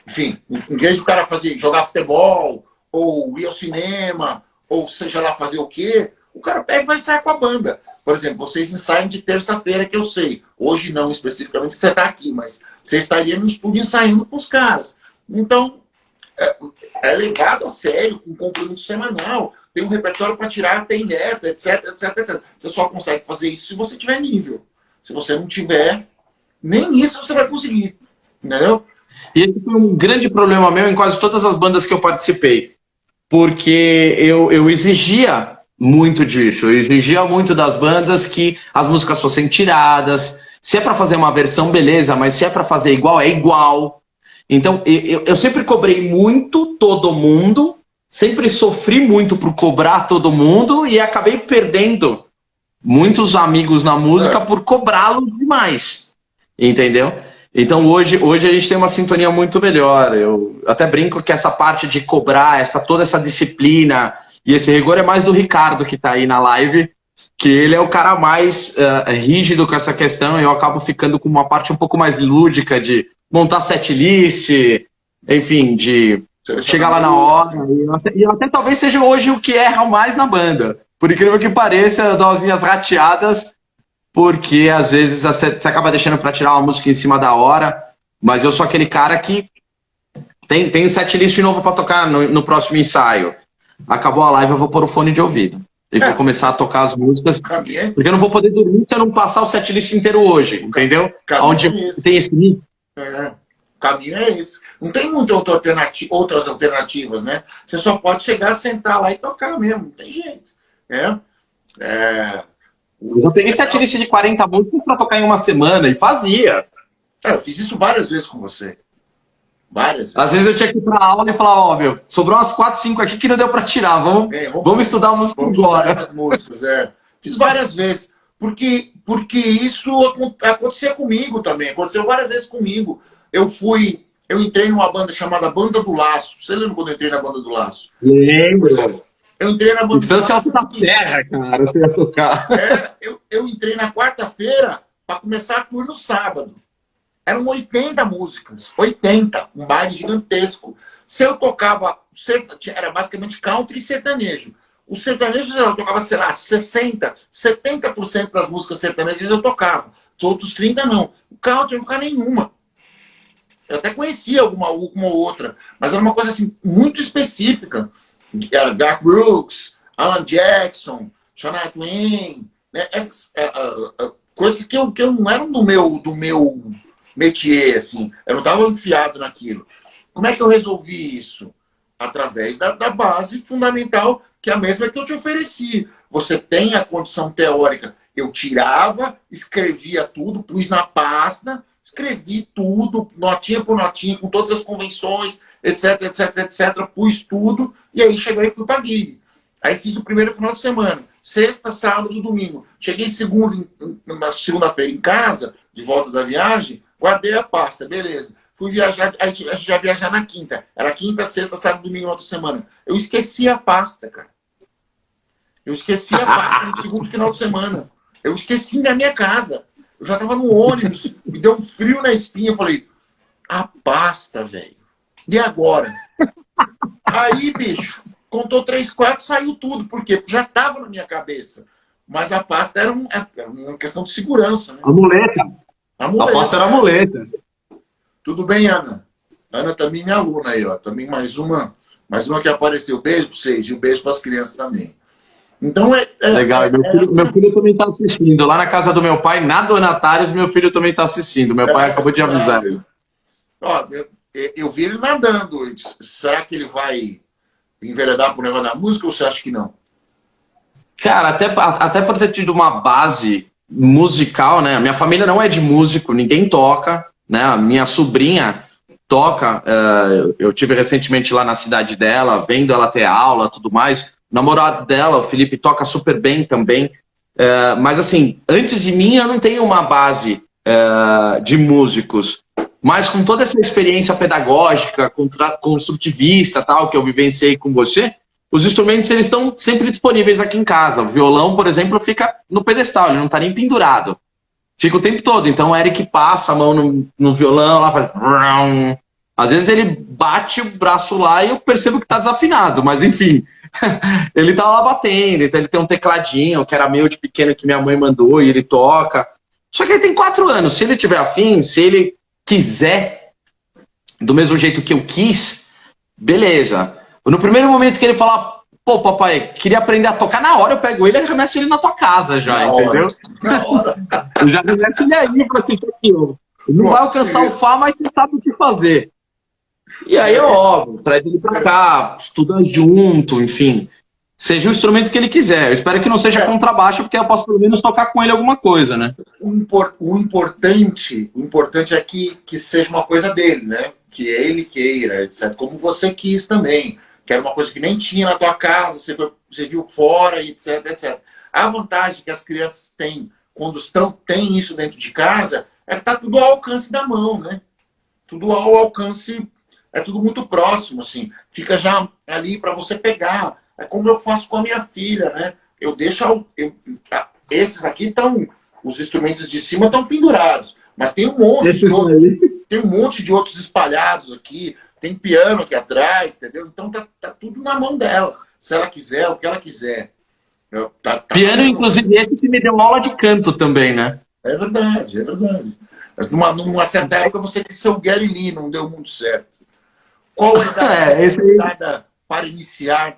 enfim, em vez de o cara jogar futebol, ou ir ao cinema, ou seja lá fazer o quê, o cara pega e vai ensaiar com a banda. Por exemplo, vocês ensaiam de terça-feira, que eu sei. Hoje não, especificamente, que você está aqui, mas você estaria no estúdio ensaiando com os caras. Então, é levado a sério, com um compromisso semanal. Tem um repertório para tirar, tem meta, etc, etc, etc. Você só consegue fazer isso se você tiver nível. Se você não tiver, nem isso você vai conseguir. Entendeu? E esse foi um grande problema meu em quase todas as bandas que eu participei. Porque eu exigia muito disso. Eu exigia muito das bandas que as músicas fossem tiradas. Se é para fazer uma versão, beleza, mas se é para fazer igual, é igual. Então, eu sempre cobrei muito todo mundo, sempre sofri muito por cobrar todo mundo e acabei perdendo muitos amigos na música por cobrá-los demais. Entendeu? Então, hoje a gente tem uma sintonia muito melhor. Eu até brinco que essa parte de cobrar, toda essa disciplina e esse rigor é mais do Ricardo, que está aí na live, que ele é o cara mais rígido com essa questão, e eu acabo ficando com uma parte um pouco mais lúdica de montar setlist, enfim, de chegar lá na hora. E eu até talvez seja hoje o que erra mais na banda. Por incrível que pareça, eu dou as minhas rateadas, porque às vezes você acaba deixando para tirar uma música em cima da hora, mas eu sou aquele cara que tem setlist novo para tocar no próximo ensaio. Acabou a live, eu vou pôr o fone de ouvido. E vou começar a tocar as músicas, porque eu não vou poder dormir se eu não passar o setlist inteiro hoje, entendeu? Onde tem esse link. O caminho é esse. Não tem muitas outras alternativas, né? Você só pode chegar, sentar lá e tocar mesmo, não tem jeito. Eu peguei setlist de 40 músicas para tocar em uma semana e fazia. Eu fiz isso várias vezes com você. Várias vezes. Às vezes eu tinha que ir pra aula e falar, meu, sobrou umas 4, 5 aqui que não deu pra tirar, vamos estudar a música agora. Essas músicas, Fiz várias vezes, porque isso acontecia comigo também, aconteceu várias vezes comigo. Eu entrei numa banda chamada Banda do Laço. Você lembra quando eu entrei na Banda do Laço? Lembro. Eu entrei na Banda Distância alta da terra, cara, você ia tocar. Eu entrei na quarta-feira para começar a tour no sábado. Eram 80 músicas, 80, um baile gigantesco. Se eu tocava, era basicamente country e sertanejo. O sertanejo eu tocava, sei lá, 60%, 70% das músicas sertanejas eu tocava. Os outros 30% não. O country eu não tocava nenhuma. Eu até conhecia uma ou outra, mas era uma coisa assim, muito específica. Era Garth Brooks, Alan Jackson, Shania Twain, né? Essas coisas que não eram do meu métier, assim. Eu não estava enfiado naquilo. Como é que eu resolvi isso? Através da base fundamental, que é a mesma que eu te ofereci. Você tem a condição teórica. Eu tirava, escrevia tudo, pus na pasta, escrevi tudo, notinha por notinha, com todas as convenções, etc, etc, etc, pus tudo, e aí cheguei e fui para gig. Aí fiz o primeiro final de semana, sexta, sábado, domingo. Cheguei na segunda-feira em casa, de volta da viagem, guardei a pasta, beleza. fui viajar, a gente já viajar na quinta. Era quinta, sexta, sábado, domingo, outra semana. Eu esqueci a pasta, cara. Eu esqueci a pasta no segundo final de semana. Eu esqueci na minha casa. Eu já tava no ônibus, me deu um frio na espinha. Eu falei, a pasta, velho. E agora? Aí, bicho, contou 3, 4, saiu tudo. Por quê? Porque já tava na minha cabeça. Mas a pasta era uma questão de segurança, né? A muleta. A muleta. A pasta era a muleta. Tudo bem, Ana? Ana também minha aluna aí, ó. Também mais uma que apareceu. Beijo pra vocês e um beijo para as crianças também. Então legal. Meu filho também está assistindo. Lá na casa do meu pai, na Donatários, meu filho também está assistindo. Meu pai acabou de avisar. Ó, eu vi ele nadando. Será que ele vai enveredar pro negócio da música ou você acha que não? Cara, até por ter tido uma base musical, né? Minha família não é de músico, ninguém toca, né? A minha sobrinha toca. Eu tive recentemente lá na cidade dela, vendo ela ter aula, tudo mais. O namorado dela, o Felipe, toca super bem também. Mas assim, antes de mim eu não tenho uma base de músicos. Mas com toda essa experiência pedagógica, construtivista, tal, que eu vivenciei com você, os instrumentos eles estão sempre disponíveis aqui em casa. O violão, por exemplo, fica no pedestal, ele não está nem pendurado. Fica o tempo todo. Então o Eric passa a mão no violão, lá faz... Às vezes ele bate o braço lá e eu percebo que está desafinado, mas enfim, ele tá lá batendo. Então ele tem um tecladinho que era meu de pequeno que minha mãe mandou e ele toca. Só que ele tem 4 anos. Se ele tiver afim, se ele quiser, do mesmo jeito que eu quis, beleza. No primeiro momento que ele falar, pô, papai, queria aprender a tocar, na hora eu pego ele e arremesso ele na tua casa já, entendeu? Na hora. Eu já arremesso ele aí pra assistir aquilo. Ele não vai alcançar o Fá, mas você sabe o que fazer. E aí, óbvio, traz ele pra cá, estuda junto, enfim. Seja o instrumento que ele quiser. Eu espero que não seja contrabaixo, porque eu posso pelo menos tocar com ele alguma coisa, né? O importante é que seja uma coisa dele, né? Que ele queira, etc. Como você quis também. Que era uma coisa que nem tinha na tua casa, você viu fora, etc, etc. A vantagem que as crianças têm quando têm isso dentro de casa é que tá tudo ao alcance da mão, né? Tudo ao alcance, é tudo muito próximo, assim. Fica já ali para você pegar. É como eu faço com a minha filha, né? Eu deixo... esses aqui estão... Os instrumentos de cima estão pendurados. Mas tem um monte de outros espalhados aqui. Tem piano aqui atrás, entendeu? Então tá tudo na mão dela. Se ela quiser, o que ela quiser. Piano, inclusive, esse que me deu aula de canto também, né? É verdade, é verdade. Mas numa certa época você quis ser o Gary Lee, não deu muito certo. Qual é a idade para iniciar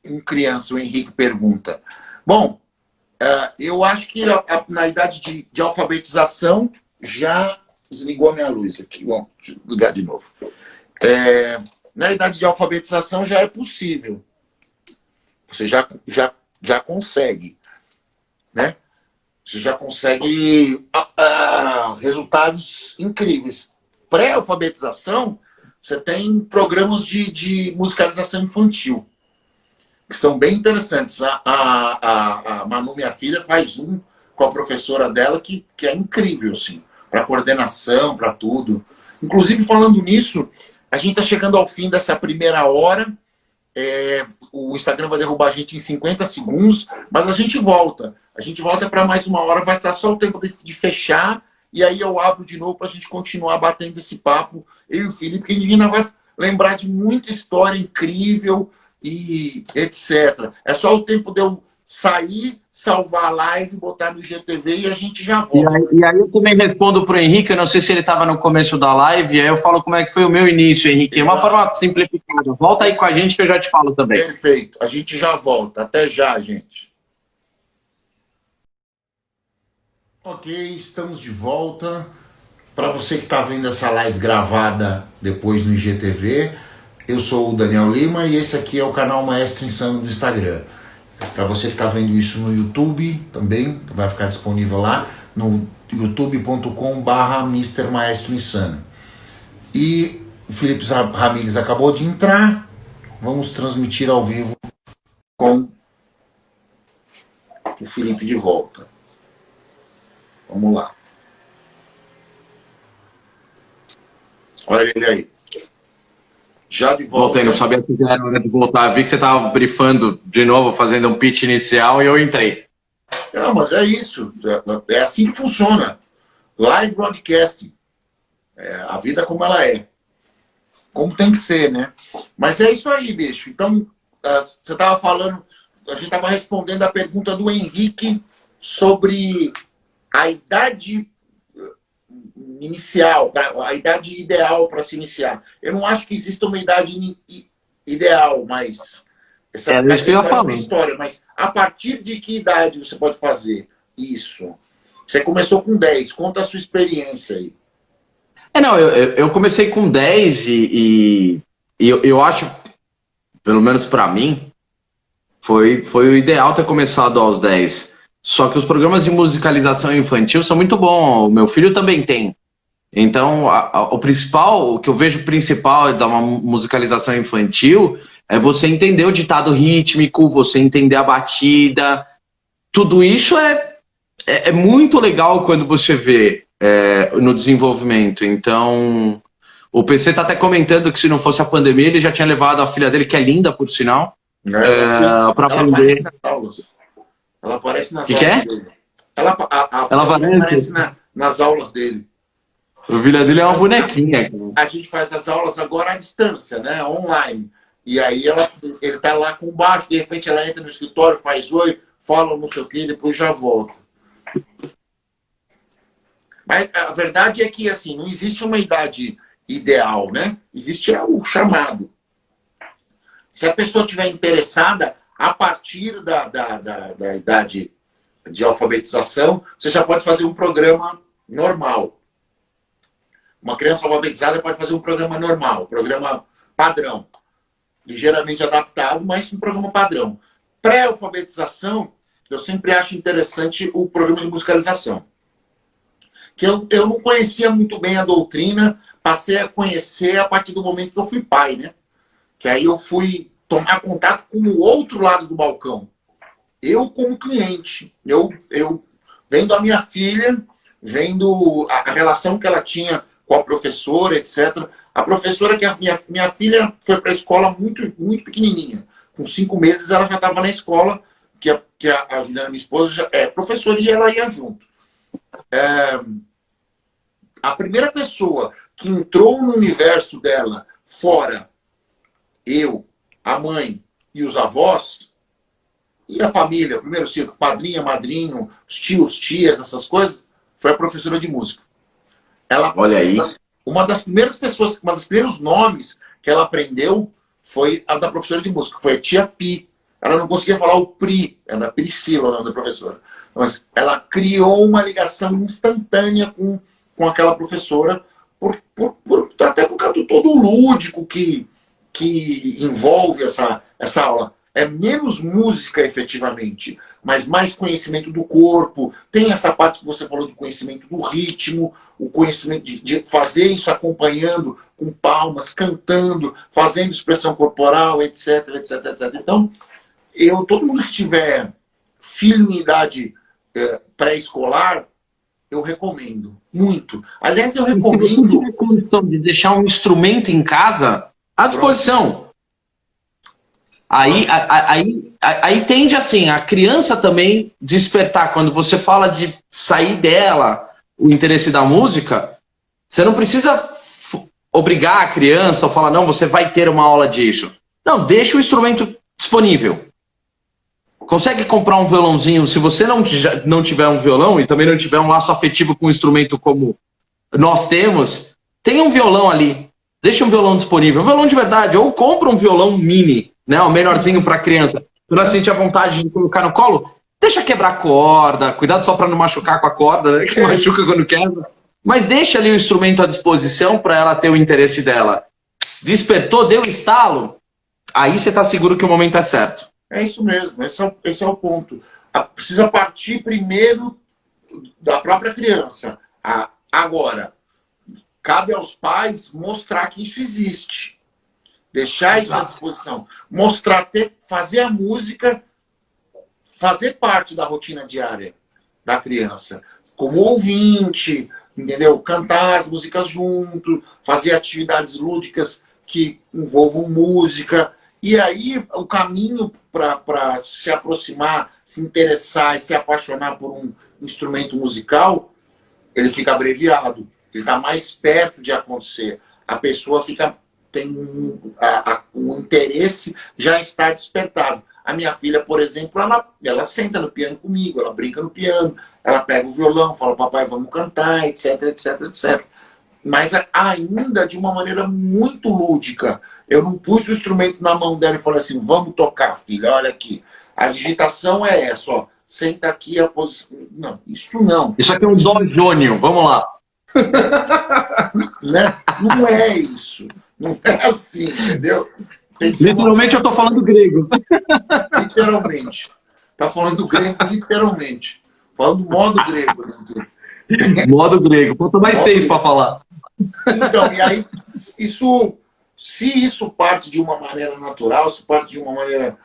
em criança? O Henrique pergunta. Bom, eu acho que na idade de alfabetização já desligou a minha luz aqui. Bom, deixa eu ligar de novo. Na idade de alfabetização já é possível. Você já consegue, né? Você já consegue resultados incríveis. Pré-alfabetização, você tem programas de musicalização infantil, que são bem interessantes. A Manu, minha filha, faz um com a professora dela que é incrível, assim, para coordenação, para tudo. Inclusive, falando nisso, a gente está chegando ao fim dessa primeira hora. O Instagram vai derrubar a gente em 50 segundos, mas a gente volta. A gente volta para mais uma hora, vai estar só o tempo de fechar, e aí eu abro de novo para a gente continuar batendo esse papo. Eu e o Felipe, que a gente ainda vai lembrar de muita história incrível e etc. É só o tempo de eu sair, salvar a live, botar no GTV e a gente já volta. E aí eu também respondo para o Henrique, eu não sei se ele estava no começo da live, e aí eu falo como é que foi o meu início, Henrique. É uma forma simplificada. Volta aí com a gente que eu já te falo também. Perfeito. A gente já volta. Até já, gente. Ok, estamos de volta. Para você que está vendo essa live gravada depois no IGTV, eu sou o Daniel Lima e esse aqui é o canal Maestro Insano do Instagram. Para você que está vendo isso no YouTube também, vai ficar disponível lá no youtube.com/Mr. Maestro Insano. E o Felipe Ramírez acabou de entrar. Vamos transmitir ao vivo com o Felipe de volta. Vamos lá. Olha ele aí. Já de volta. Voltei, não sabia que era hora de voltar. Vi que você estava brifando de novo, fazendo um pitch inicial e eu entrei. Não, mas é isso. É assim que funciona. Live broadcasting. A vida como ela é. Como tem que ser, né? Mas é isso aí, bicho. Então, você estava falando, a gente estava respondendo a pergunta do Henrique sobre a idade inicial, a idade ideal para se iniciar. Eu não acho que exista uma idade ideal, mas essa É isso que eu ia falar. História, mas a partir de que idade você pode fazer isso? Você começou com 10, conta a sua experiência aí. Não, eu comecei com 10 e eu acho, pelo menos para mim, foi o ideal ter começado aos 10. Só que os programas de musicalização infantil são muito bons. O meu filho também tem. Então, o que eu vejo principal da uma musicalização infantil é você entender o ditado rítmico, você entender a batida. Tudo isso é muito legal quando você vê no desenvolvimento. Então, o PC está até comentando que se não fosse a pandemia, ele já tinha levado a filha dele, que é linda, por sinal, para aprender. Ela aparece nas aulas dele. Ela aparece nas aulas dele. O filho dele é uma bonequinha. A gente faz as aulas agora à distância, né? Online. E aí ele tá lá com baixo, de repente ela entra no escritório, faz oi, fala não sei o que, depois já volta. Mas a verdade é que, assim, não existe uma idade ideal, né? Existe o chamado. Se a pessoa estiver interessada, a partir da idade de alfabetização, você já pode fazer um programa normal. Uma criança alfabetizada pode fazer um programa normal, programa padrão. Ligeiramente adaptado, mas um programa padrão. Pré-alfabetização, eu sempre acho interessante o programa de musicalização. Que eu não conhecia muito bem a doutrina, passei a conhecer a partir do momento que eu fui pai, né? Que aí eu fui tomar contato com o outro lado do balcão. Eu como cliente. Eu vendo a minha filha, vendo a relação que ela tinha com a professora, etc. A professora que minha filha foi para a escola muito, muito pequenininha. Com 5 meses ela já estava na escola, que a Juliana, minha esposa, já é professora e ela ia junto. A primeira pessoa que entrou no universo dela, fora eu, a mãe e os avós, e a família, o primeiro círculo, padrinha, madrinho, os tios, tias, essas coisas, foi a professora de música. Ela, olha aí. Uma das primeiras pessoas, um dos primeiros nomes que ela aprendeu foi a da professora de música, foi a tia Pi. Ela não conseguia falar o Pri, era Priscila o nome da professora. Mas ela criou uma ligação instantânea com aquela professora, até por causa do todo lúdico que envolve essa aula. É menos música, efetivamente, mas mais conhecimento do corpo. Tem essa parte que você falou de conhecimento do ritmo, o conhecimento de fazer isso acompanhando com palmas, cantando, fazendo expressão corporal, etc, etc, etc. Então, todo mundo que tiver filho em idade pré-escolar, eu recomendo muito. Aliás, eu recomendo... Se você tiver condição de deixar um instrumento em casa, à disposição. Aí tende assim, a criança também despertar. Quando você fala de sair dela o interesse da música, você não precisa obrigar a criança ou falar, não, você vai ter uma aula disso. Não, deixa o instrumento disponível. Consegue comprar um violãozinho, se você não tiver um violão e também não tiver um laço afetivo com um instrumento como nós temos, tenha um violão ali. Deixa um violão disponível, um violão de verdade, ou compra um violão mini, né, um menorzinho para criança. Quando ela sentir a vontade de colocar no colo, deixa quebrar corda, cuidado só para não machucar com a corda, né, que machuca quando quebra. Mas deixa ali o instrumento à disposição para ela ter o interesse dela. Despertou, deu estalo, aí você está seguro que o momento é certo. É isso mesmo, esse é o ponto. Precisa partir primeiro da própria criança. Agora, cabe aos pais mostrar que isso existe. Deixar isso à disposição. Mostrar, fazer a música, fazer parte da rotina diária da criança. Como ouvinte, entendeu? Cantar as músicas junto, fazer atividades lúdicas que envolvam música. E aí o caminho para se aproximar, se interessar e se apaixonar por um instrumento musical, ele fica abreviado. Ele está mais perto de acontecer. A pessoa tem o interesse já está despertado. A minha filha, por exemplo, ela senta no piano comigo, ela brinca no piano, ela pega o violão, fala, papai, vamos cantar, etc, etc, etc. Mas ainda de uma maneira muito lúdica. Eu não pus o instrumento na mão dela e falei assim, vamos tocar, filha, olha aqui. A digitação é essa, ó. Senta aqui a posição. Não, isso não. Isso aqui é um dó jônio, vamos lá. Né? Não é isso. Não é assim, entendeu? Literalmente eu estou falando grego. Literalmente. Tá falando grego literalmente. Falando modo grego. Modo grego. Falta mais 6 para falar. Então, e aí, se isso parte de uma maneira natural, se parte de uma maneira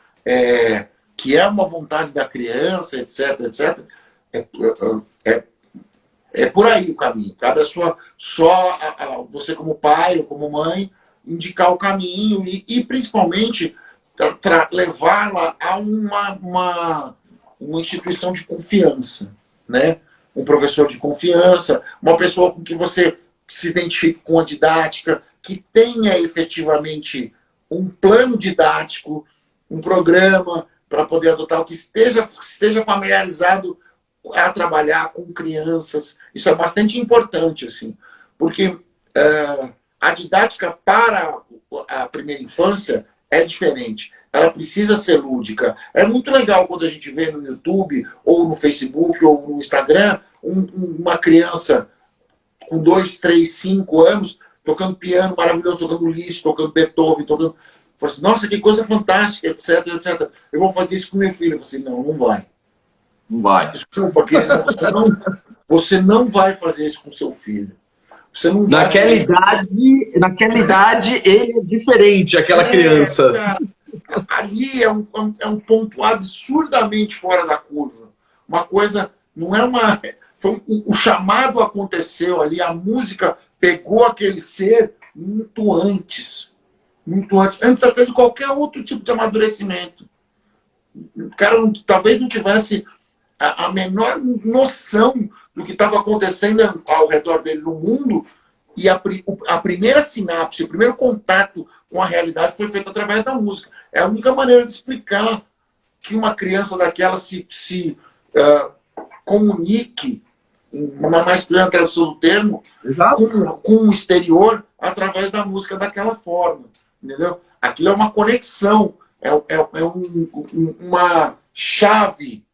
que é uma vontade da criança, etc, etc, é por aí o caminho. Cabe você como pai ou como mãe indicar o caminho e principalmente levá-la a uma instituição de confiança, né? Um professor de confiança, uma pessoa com que você se identifique com a didática, que tenha efetivamente um plano didático, um programa para poder adotar, que esteja familiarizado a trabalhar com crianças. Isso é bastante importante, assim, porque a didática para a primeira infância é diferente. Ela precisa ser lúdica. É muito legal quando a gente vê no YouTube, ou no Facebook, ou no Instagram, uma criança com 2, 3, 5 anos tocando piano maravilhoso, tocando Liszt, tocando Beethoven, tocando... Fala assim, nossa, que coisa fantástica, etc, etc. Eu vou fazer isso com meu filho. Eu falei assim, não vai. Não vai. Desculpa, querido, você não vai fazer isso com seu filho. Você não vai naquela idade, ele é diferente, aquela criança. Cara, ali é um ponto absurdamente fora da curva. Uma coisa, não é uma... o chamado aconteceu ali, a música pegou aquele ser muito antes. Muito antes até de qualquer outro tipo de amadurecimento. O cara talvez não tivesse a menor noção do que estava acontecendo ao redor dele no mundo, e a primeira sinapse, o primeiro contato com a realidade foi feito através da música. É a única maneira de explicar que uma criança daquela se comunique, na mais plena tradução do termo, com o exterior através da música daquela forma. Entendeu? Aquilo é uma conexão, uma chave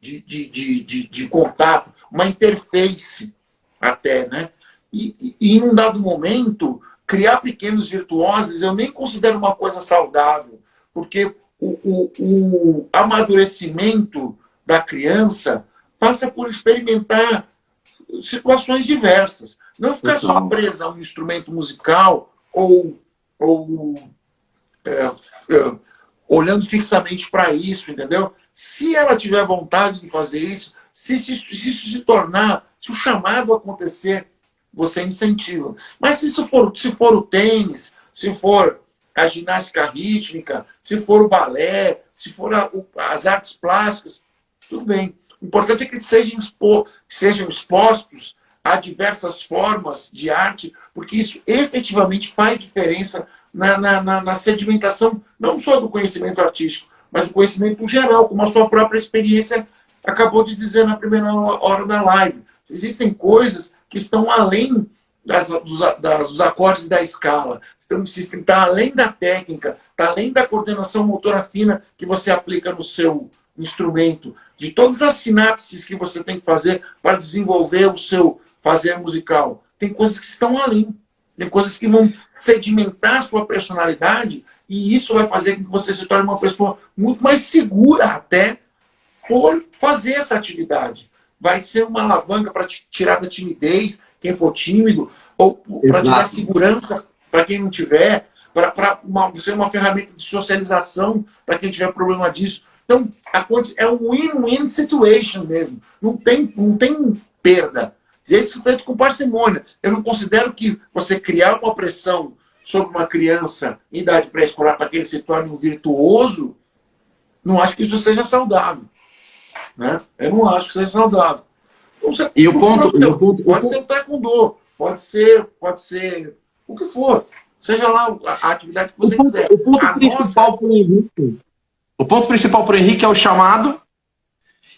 de contato, uma interface até, né? E em um dado momento, criar pequenos virtuosos eu nem considero uma coisa saudável, porque o amadurecimento da criança passa por experimentar situações diversas. Não ficar só presa a um instrumento musical ou olhando fixamente para isso, entendeu? Se ela tiver vontade de fazer isso, se isso se tornar, se o chamado acontecer, você incentiva. Mas se for o tênis, se for a ginástica rítmica, se for o balé, se for as artes plásticas, tudo bem. O importante é que sejam expostos a diversas formas de arte, porque isso efetivamente faz diferença na sedimentação, não só do conhecimento artístico, mas do conhecimento geral, como a sua própria experiência acabou de dizer na primeira hora da live. Existem coisas que estão além dos acordes da escala, está além da técnica, está além da coordenação motora fina que você aplica no seu instrumento, de todas as sinapses que você tem que fazer para desenvolver o seu fazer musical. Tem coisas que estão além. Tem coisas que vão sedimentar a sua personalidade e isso vai fazer com que você se torne uma pessoa muito mais segura até por fazer essa atividade. Vai ser uma alavanca para te tirar da timidez, quem for tímido, ou para te dar segurança para quem não tiver, para ser uma ferramenta de socialização para quem tiver problema disso. Então, é um win-win situation mesmo. Não tem perda. desde que feito com parcimônia. Eu não considero que você criar uma pressão sobre uma criança em idade pré-escolar para que ele se torne um virtuoso, não acho que isso seja saudável. Né? Eu não acho que seja saudável. Então, você, e o ponto, pode ser um taekwondo, pode ser o que for. Seja lá a atividade que você quiser. O ponto principal para o Henrique é o chamado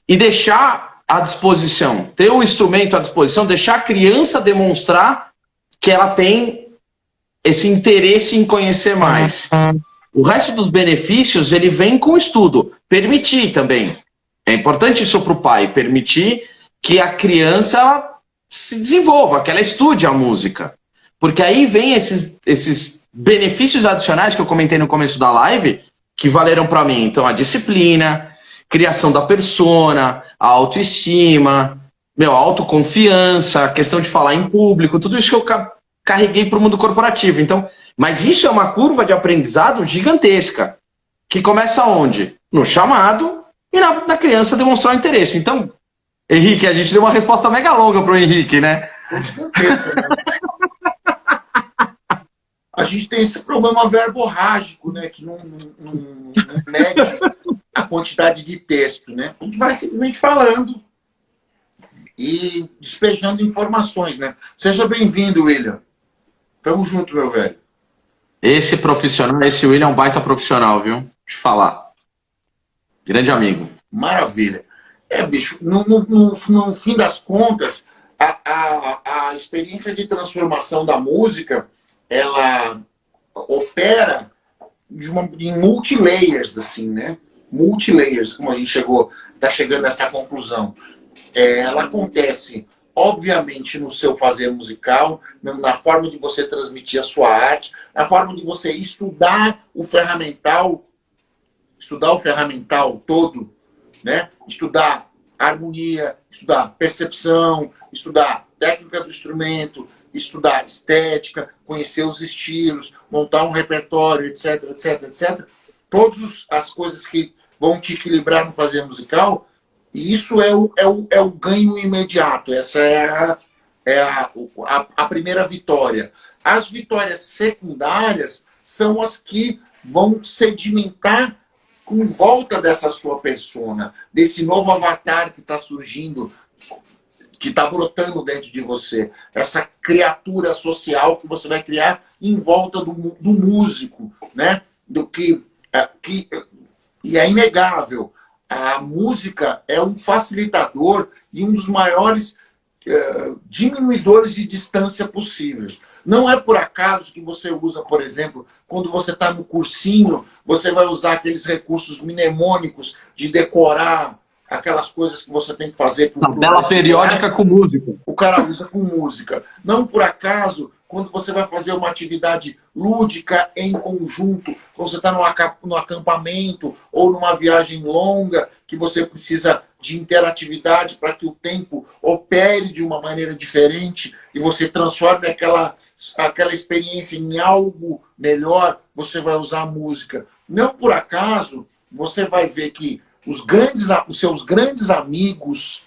e deixar à disposição, ter o instrumento à disposição, deixar a criança demonstrar que ela tem esse interesse em conhecer mais. O resto dos benefícios, ele vem com o estudo. Permitir também. É importante isso para o pai, permitir que a criança se desenvolva, que ela estude a música. Porque aí vem esses benefícios adicionais que eu comentei no começo da live, que valeram para mim. Então, a disciplina, criação da persona, a autoestima, a autoconfiança, a questão de falar em público, tudo isso que eu carreguei para o mundo corporativo. Então, mas isso é uma curva de aprendizado gigantesca, que começa onde? No chamado e na criança demonstrar o interesse. Então, Henrique, a gente deu uma resposta mega longa para o Henrique, né? Gigantesca, né? A gente tem esse problema verborrágico, né? Que não mede a quantidade de texto, né? A gente vai simplesmente falando e despejando informações, né? Seja bem-vindo, William. Tamo junto, meu velho. Esse William é um baita profissional, viu? Deixa eu falar. Grande amigo. Maravilha. Bicho, no fim das contas, a experiência de transformação da música, ela opera em multilayers, assim, né? Multilayers, como a gente está chegando a essa conclusão. Ela acontece, obviamente, no seu fazer musical, na forma de você transmitir a sua arte, na forma de você estudar o ferramental todo, né? Estudar harmonia, estudar percepção, estudar técnica do instrumento, estudar estética, conhecer os estilos, montar um repertório, etc, etc, etc. Todas as coisas que vão te equilibrar no fazer musical, e isso é o ganho imediato. Essa é a primeira vitória. As vitórias secundárias são as que vão sedimentar em volta dessa sua persona, desse novo avatar que está surgindo, que está brotando dentro de você. Essa criatura social que você vai criar em volta do músico, né? E é inegável. A música é um facilitador e um dos maiores diminuidores de distância possíveis. Não é por acaso que você usa, por exemplo, quando você está no cursinho, você vai usar aqueles recursos mnemônicos de decorar aquelas coisas que você tem que fazer. Tabela periódica com música. O cara usa com música. Não por acaso, quando você vai fazer uma atividade lúdica em conjunto, quando você está no acampamento ou numa viagem longa, que você precisa de interatividade para que o tempo opere de uma maneira diferente e você transforme aquela experiência em algo melhor, você vai usar a música. Não por acaso, você vai ver que os seus grandes amigos,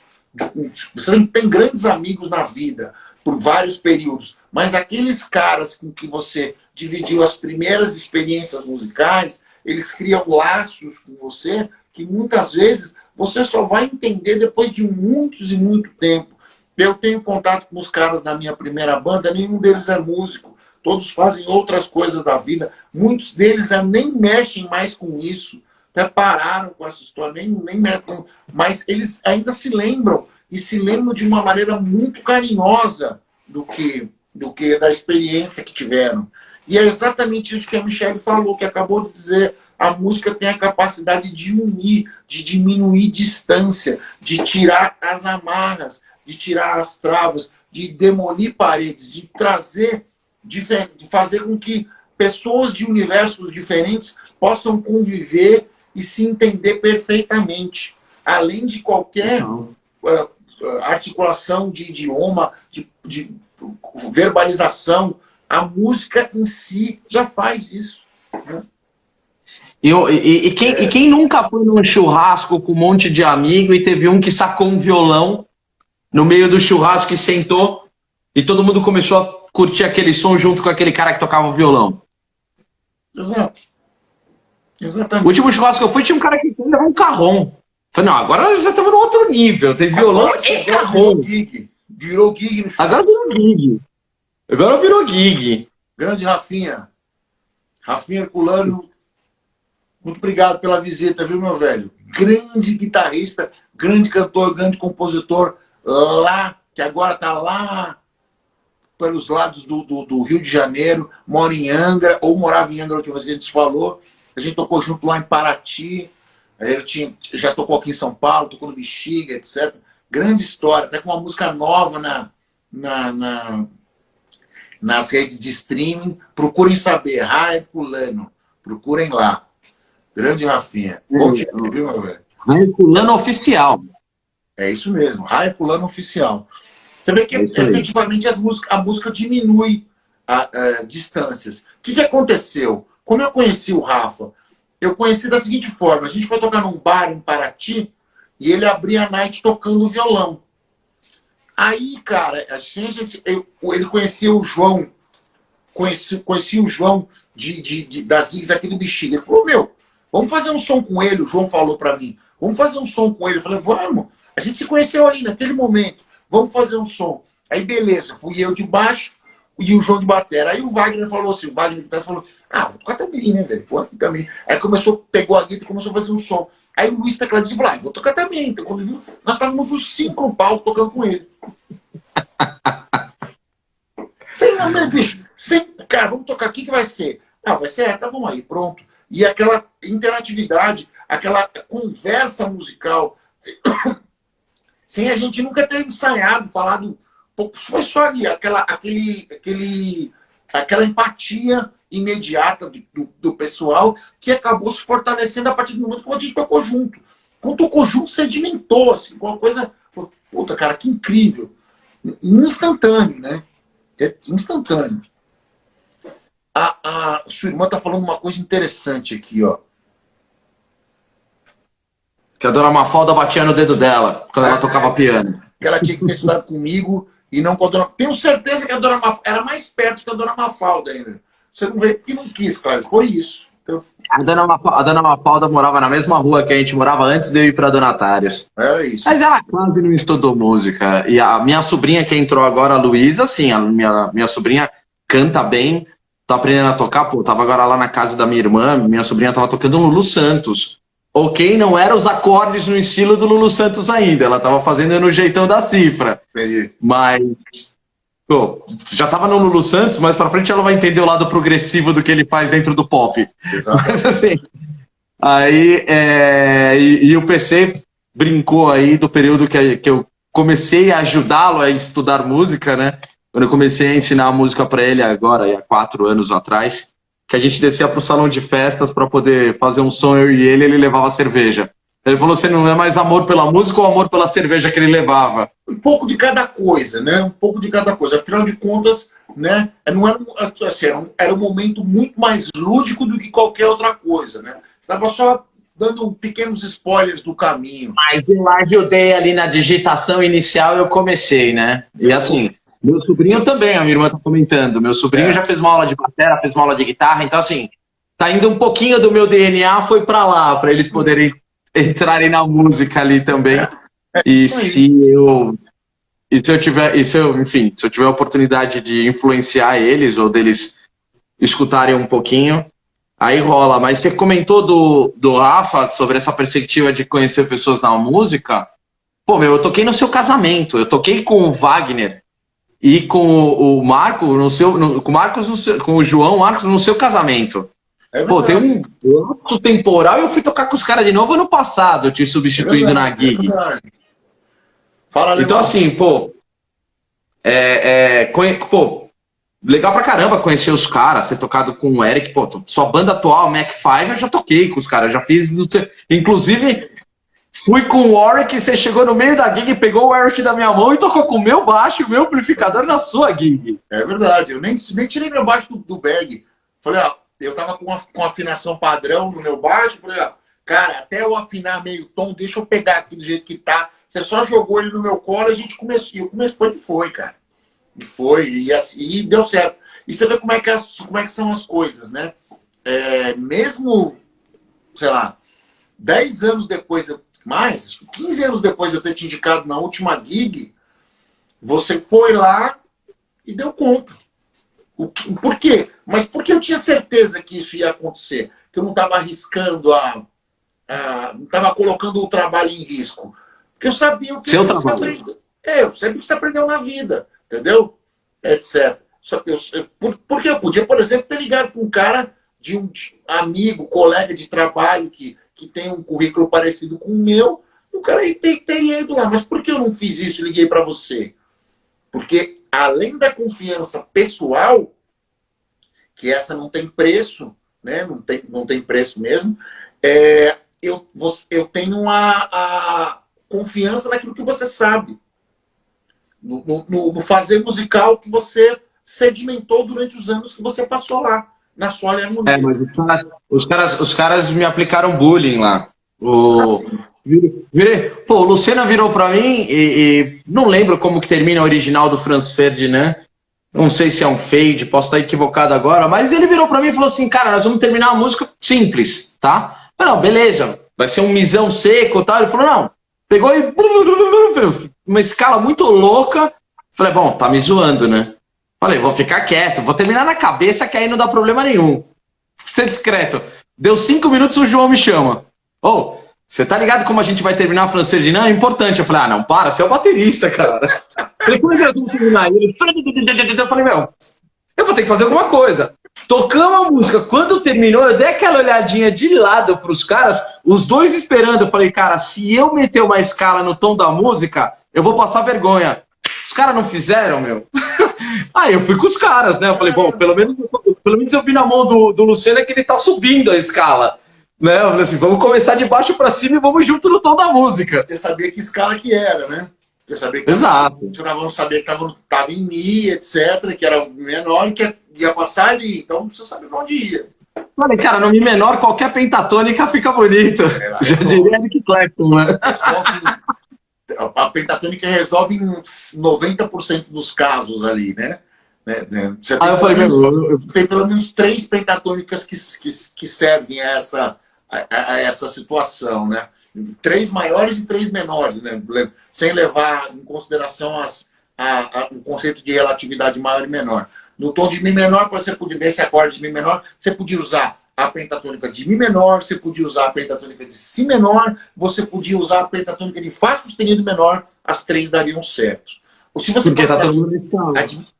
você tem grandes amigos na vida, por vários períodos, mas aqueles caras com que você dividiu as primeiras experiências musicais, eles criam laços com você que muitas vezes você só vai entender depois de muitos e muito tempo. Eu tenho contato com os caras da minha primeira banda, nenhum deles é músico, todos fazem outras coisas da vida, muitos deles nem mexem mais com isso, até pararam com essa história, nem metem, mas eles ainda se lembram, e se lembram de uma maneira muito carinhosa do que da experiência que tiveram. E é exatamente isso que a Michelle falou, que acabou de dizer. A música tem a capacidade de unir, de diminuir distância, de tirar as amarras, de tirar as travas, de demolir paredes, de trazer, de fazer com que pessoas de universos diferentes possam conviver e se entender perfeitamente, além de qualquer articulação de idioma, de verbalização. A música em si já faz isso, né? Quem nunca foi num churrasco com um monte de amigo e teve um que sacou um violão, no meio do churrasco e sentou, e todo mundo começou a curtir aquele som junto com aquele cara que tocava o violão. Exato. Exatamente. O último churrasco que eu fui, tinha um cara que levou um carrom. Falei, não, agora nós já estamos no outro nível. Tem violão e carrom. Virou gig no churrasco. Agora virou gig. Agora virou gig. Grande Rafinha. Rafinha Herculano, muito obrigado pela visita, viu, meu velho? Grande guitarrista, grande cantor, grande compositor lá, que agora está lá pelos lados do Rio de Janeiro, mora em Angra, ou morava em Angra, a última vez que a gente falou. A gente tocou junto lá em Paraty, ele já tocou aqui em São Paulo, tocou no Bexiga, etc. Grande história, até com uma música nova nas redes de streaming. Procurem saber, Herculano, procurem lá. Grande Rafinha. Bom dia, viu, meu velho? Herculano Oficial. É isso mesmo, Herculano Oficial. Você vê que efetivamente a música diminui distâncias. O que aconteceu? Como eu conheci o Rafa? Eu conheci da seguinte forma: a gente foi tocar num bar em Paraty e ele abria a night tocando violão. Aí, cara, ele conhecia o João, conhecia o João das gigs aqui do Bexiga. Ele falou, meu, vamos fazer um som com ele. O João falou pra mim, vamos fazer um som com ele. Eu falei, vamos. A gente se conheceu ali naquele momento, vamos fazer um som. Aí, beleza, fui eu de baixo e o João de batera. Aí o Wagner falou assim, o Wagner de guitarra falou, vou tocar também, né, velho? Pô, também. Aí pegou a guitarra e começou a fazer um som. Aí o Luiz tecladista falou, vou tocar também. Então, quando viu, nós estávamos os 5 no palco tocando com ele. Sem nome, bicho. Cara, vamos tocar aqui, que vai ser? Vai ser, tá bom aí, pronto. E aquela interatividade, aquela conversa musical, sem a gente nunca ter ensaiado, falado, foi só ali, aquela empatia imediata do pessoal, que acabou se fortalecendo a partir do momento que a gente tocou junto. Quando tocou junto, sedimentou, assim, uma coisa, puta, cara, que incrível. Instantâneo, né? É instantâneo. A sua irmã tá falando uma coisa interessante aqui, ó. Que a dona Mafalda batia no dedo dela quando ela tocava piano. Que ela tinha que ter estudado comigo e não com a dona... Tenho certeza que a dona Mafalda era mais perto que a dona Mafalda ainda. Você não veio porque não quis, claro. Foi isso. Então... A dona Mafalda morava na mesma rua que a gente morava antes de eu ir para Donatários. Era isso. Mas ela quase não estudou música. E a minha sobrinha que entrou agora, a Luísa, assim, a minha sobrinha canta bem, tá aprendendo a tocar. Pô, tava agora lá na casa da minha irmã, minha sobrinha tava tocando Lulu Santos. Ok, não eram os acordes no estilo do Lulu Santos ainda. Ela tava fazendo no jeitão da cifra. Entendi. Mas... Pô, já tava no Lulu Santos, mas pra frente ela vai entender o lado progressivo do que ele faz dentro do pop. Exato. Mas assim, aí, e o PC brincou aí do período que eu comecei a ajudá-lo a estudar música, né? Quando eu comecei a ensinar música para ele agora, há 4 anos atrás, que a gente descia pro salão de festas para poder fazer um som, eu e ele levava cerveja. Ele falou, você não é mais amor pela música ou amor pela cerveja que ele levava? Um pouco de cada coisa, né? Um pouco de cada coisa. Afinal de contas, né? Não era, assim, era um momento muito mais lúdico do que qualquer outra coisa, né? Estava só dando pequenos spoilers do caminho. Mas eu ajudei ali na digitação inicial, eu comecei, né? E assim, meu sobrinho também, a minha irmã tá comentando. Meu sobrinho já fez uma aula de bateria, fez uma aula de guitarra, então assim, tá indo um pouquinho do meu DNA, foi para lá, para eles poderem entrarem na música ali também. Se eu tiver a oportunidade de influenciar eles ou deles escutarem um pouquinho, aí rola. Mas você comentou do Rafa sobre essa perspectiva de conhecer pessoas na música. Pô, eu toquei no seu casamento, eu toquei com o Wagner e com o Marco com o João Marcos no seu casamento. Pô, tem um lapso temporal e eu fui tocar com os caras de novo ano passado, te substituindo na gig. Fala, então, assim, pô, legal pra caramba conhecer os caras, ter tocado com o Eric, pô, sua banda atual, Mac5, eu já toquei com os caras, já fiz, inclusive, fui com o Warwick, você chegou no meio da gig, pegou o Eric da minha mão e tocou com o meu baixo e o meu amplificador na sua gig. É verdade, eu nem tirei meu baixo do bag. Falei, eu tava com afinação padrão no meu baixo, falei, cara, até eu afinar meio tom, deixa eu pegar aqui do jeito que tá. você só jogou ele no meu colo e a gente começou. E o começo foi, cara. E foi, e assim, e deu certo. E você vê como é que são as coisas, né? Mesmo, sei lá, 10 anos depois, mais, 15 anos depois de eu ter te indicado na última gig, você foi lá e deu conta. Por quê? Mas porque eu tinha certeza que isso ia acontecer. Que eu não estava arriscando não estava colocando o trabalho em risco. Porque eu sabia o que Seu você trabalho. aprendeu. Eu sabia o que você aprendeu na vida, entendeu? Etc. Porque eu podia, por exemplo, ter ligado com um cara de um amigo, colega de trabalho que tem um currículo parecido com o meu, e o cara teria ido lá. Mas por que eu não fiz isso e liguei para você? Porque além da confiança pessoal, que essa não tem preço, né? Não tem preço mesmo, eu tenho a confiança naquilo que você sabe. No fazer musical que você sedimentou durante os anos que você passou lá, na Solo e Harmonia. Mas os caras me aplicaram bullying lá. Assim. O Lucena virou pra mim e não lembro como que termina a original do Franz Ferdinand. Não sei se é um fade, posso estar equivocado agora, mas ele virou pra mim e falou assim, cara, nós vamos terminar uma música simples, tá? Não, beleza, vai ser um misão seco e tal. Ele falou, não, pegou e uma escala muito louca. Falei, bom, tá me zoando, né? Falei, vou ficar quieto, vou terminar na cabeça que aí não dá problema nenhum. Ser discreto. Deu 5 minutos, o João me chama. Você tá ligado como a gente vai terminar a Franz Ferdinand? É importante. Eu falei, não, para, você é o baterista, cara. Falei, como é que nós vamos terminar? Eu falei, eu vou ter que fazer alguma coisa. Tocamos a música. Quando terminou, eu dei aquela olhadinha de lado pros caras, os dois esperando. Eu falei, cara, se eu meter uma escala no tom da música, eu vou passar vergonha. Os caras não fizeram, meu. Aí eu fui com os caras, né? Eu falei, bom, pelo menos eu vi na mão do Luciano que ele tá subindo a escala. Né? Eu falei assim, vamos começar de baixo pra cima e vamos junto no tom da música. Você sabia que escala que era, né? Você sabia que Exato. Você não sabia que tava em Mi, etc., que era menor e que ia passar ali. Então você sabia pra onde ia. Falei, cara, no Mi menor, qualquer pentatônica fica bonito. Já diria Eric Clapton, né? A pentatônica resolve em 90% dos casos ali, né? Você tem pelo menos 3 pentatônicas que servem a essa situação, né? 3 maiores e 3 menores, né? Sem levar em consideração o conceito de relatividade maior e menor. No tom de Mi menor, nesse acorde de Mi menor, você podia usar a pentatônica de Mi menor, você podia usar a pentatônica de Si menor, você podia usar a pentatônica de Fá sustenido menor, as 3 dariam certo. Ou se você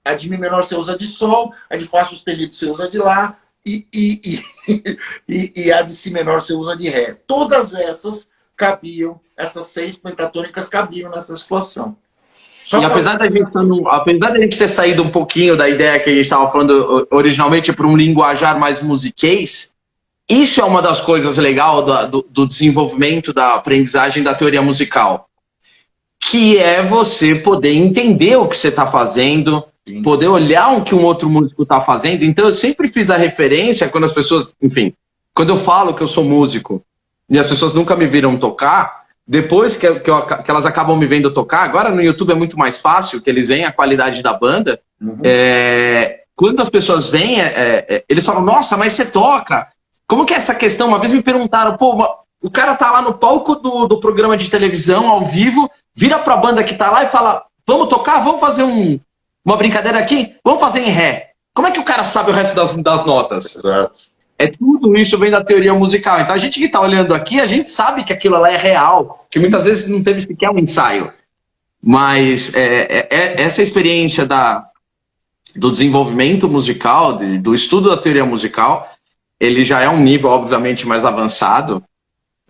a de Mi menor você usa de Sol, a de Fá sustenido você usa de Lá, e a de Si menor você usa de Ré. Todas essas cabiam, essas 6 pentatônicas cabiam nessa situação. E apesar da gente ter saído um pouquinho da ideia que a gente estava falando originalmente para um linguajar mais musiquês, isso é uma das coisas legais do desenvolvimento da aprendizagem da teoria musical, que é você poder entender o que você está fazendo, sim, poder olhar o que um outro músico está fazendo. Então eu sempre fiz a referência quando as pessoas, enfim, quando eu falo que eu sou músico e as pessoas nunca me viram tocar, depois que elas acabam me vendo tocar, agora no YouTube é muito mais fácil, que eles veem a qualidade da banda. Uhum. Quando as pessoas vêm, eles falam, nossa, mas você toca. Como que é essa questão? Uma vez me perguntaram, o cara tá lá no palco do programa de televisão, ao vivo, vira pra banda que tá lá e fala, vamos tocar? Vamos fazer uma brincadeira aqui? Vamos fazer em Ré. Como é que o cara sabe o resto das notas? Exato. Tudo isso vem da teoria musical. Então a gente que está olhando aqui, a gente sabe que aquilo lá é real, que muitas vezes não teve sequer um ensaio. Mas essa experiência do desenvolvimento musical, do estudo da teoria musical, ele já é um nível, obviamente, mais avançado,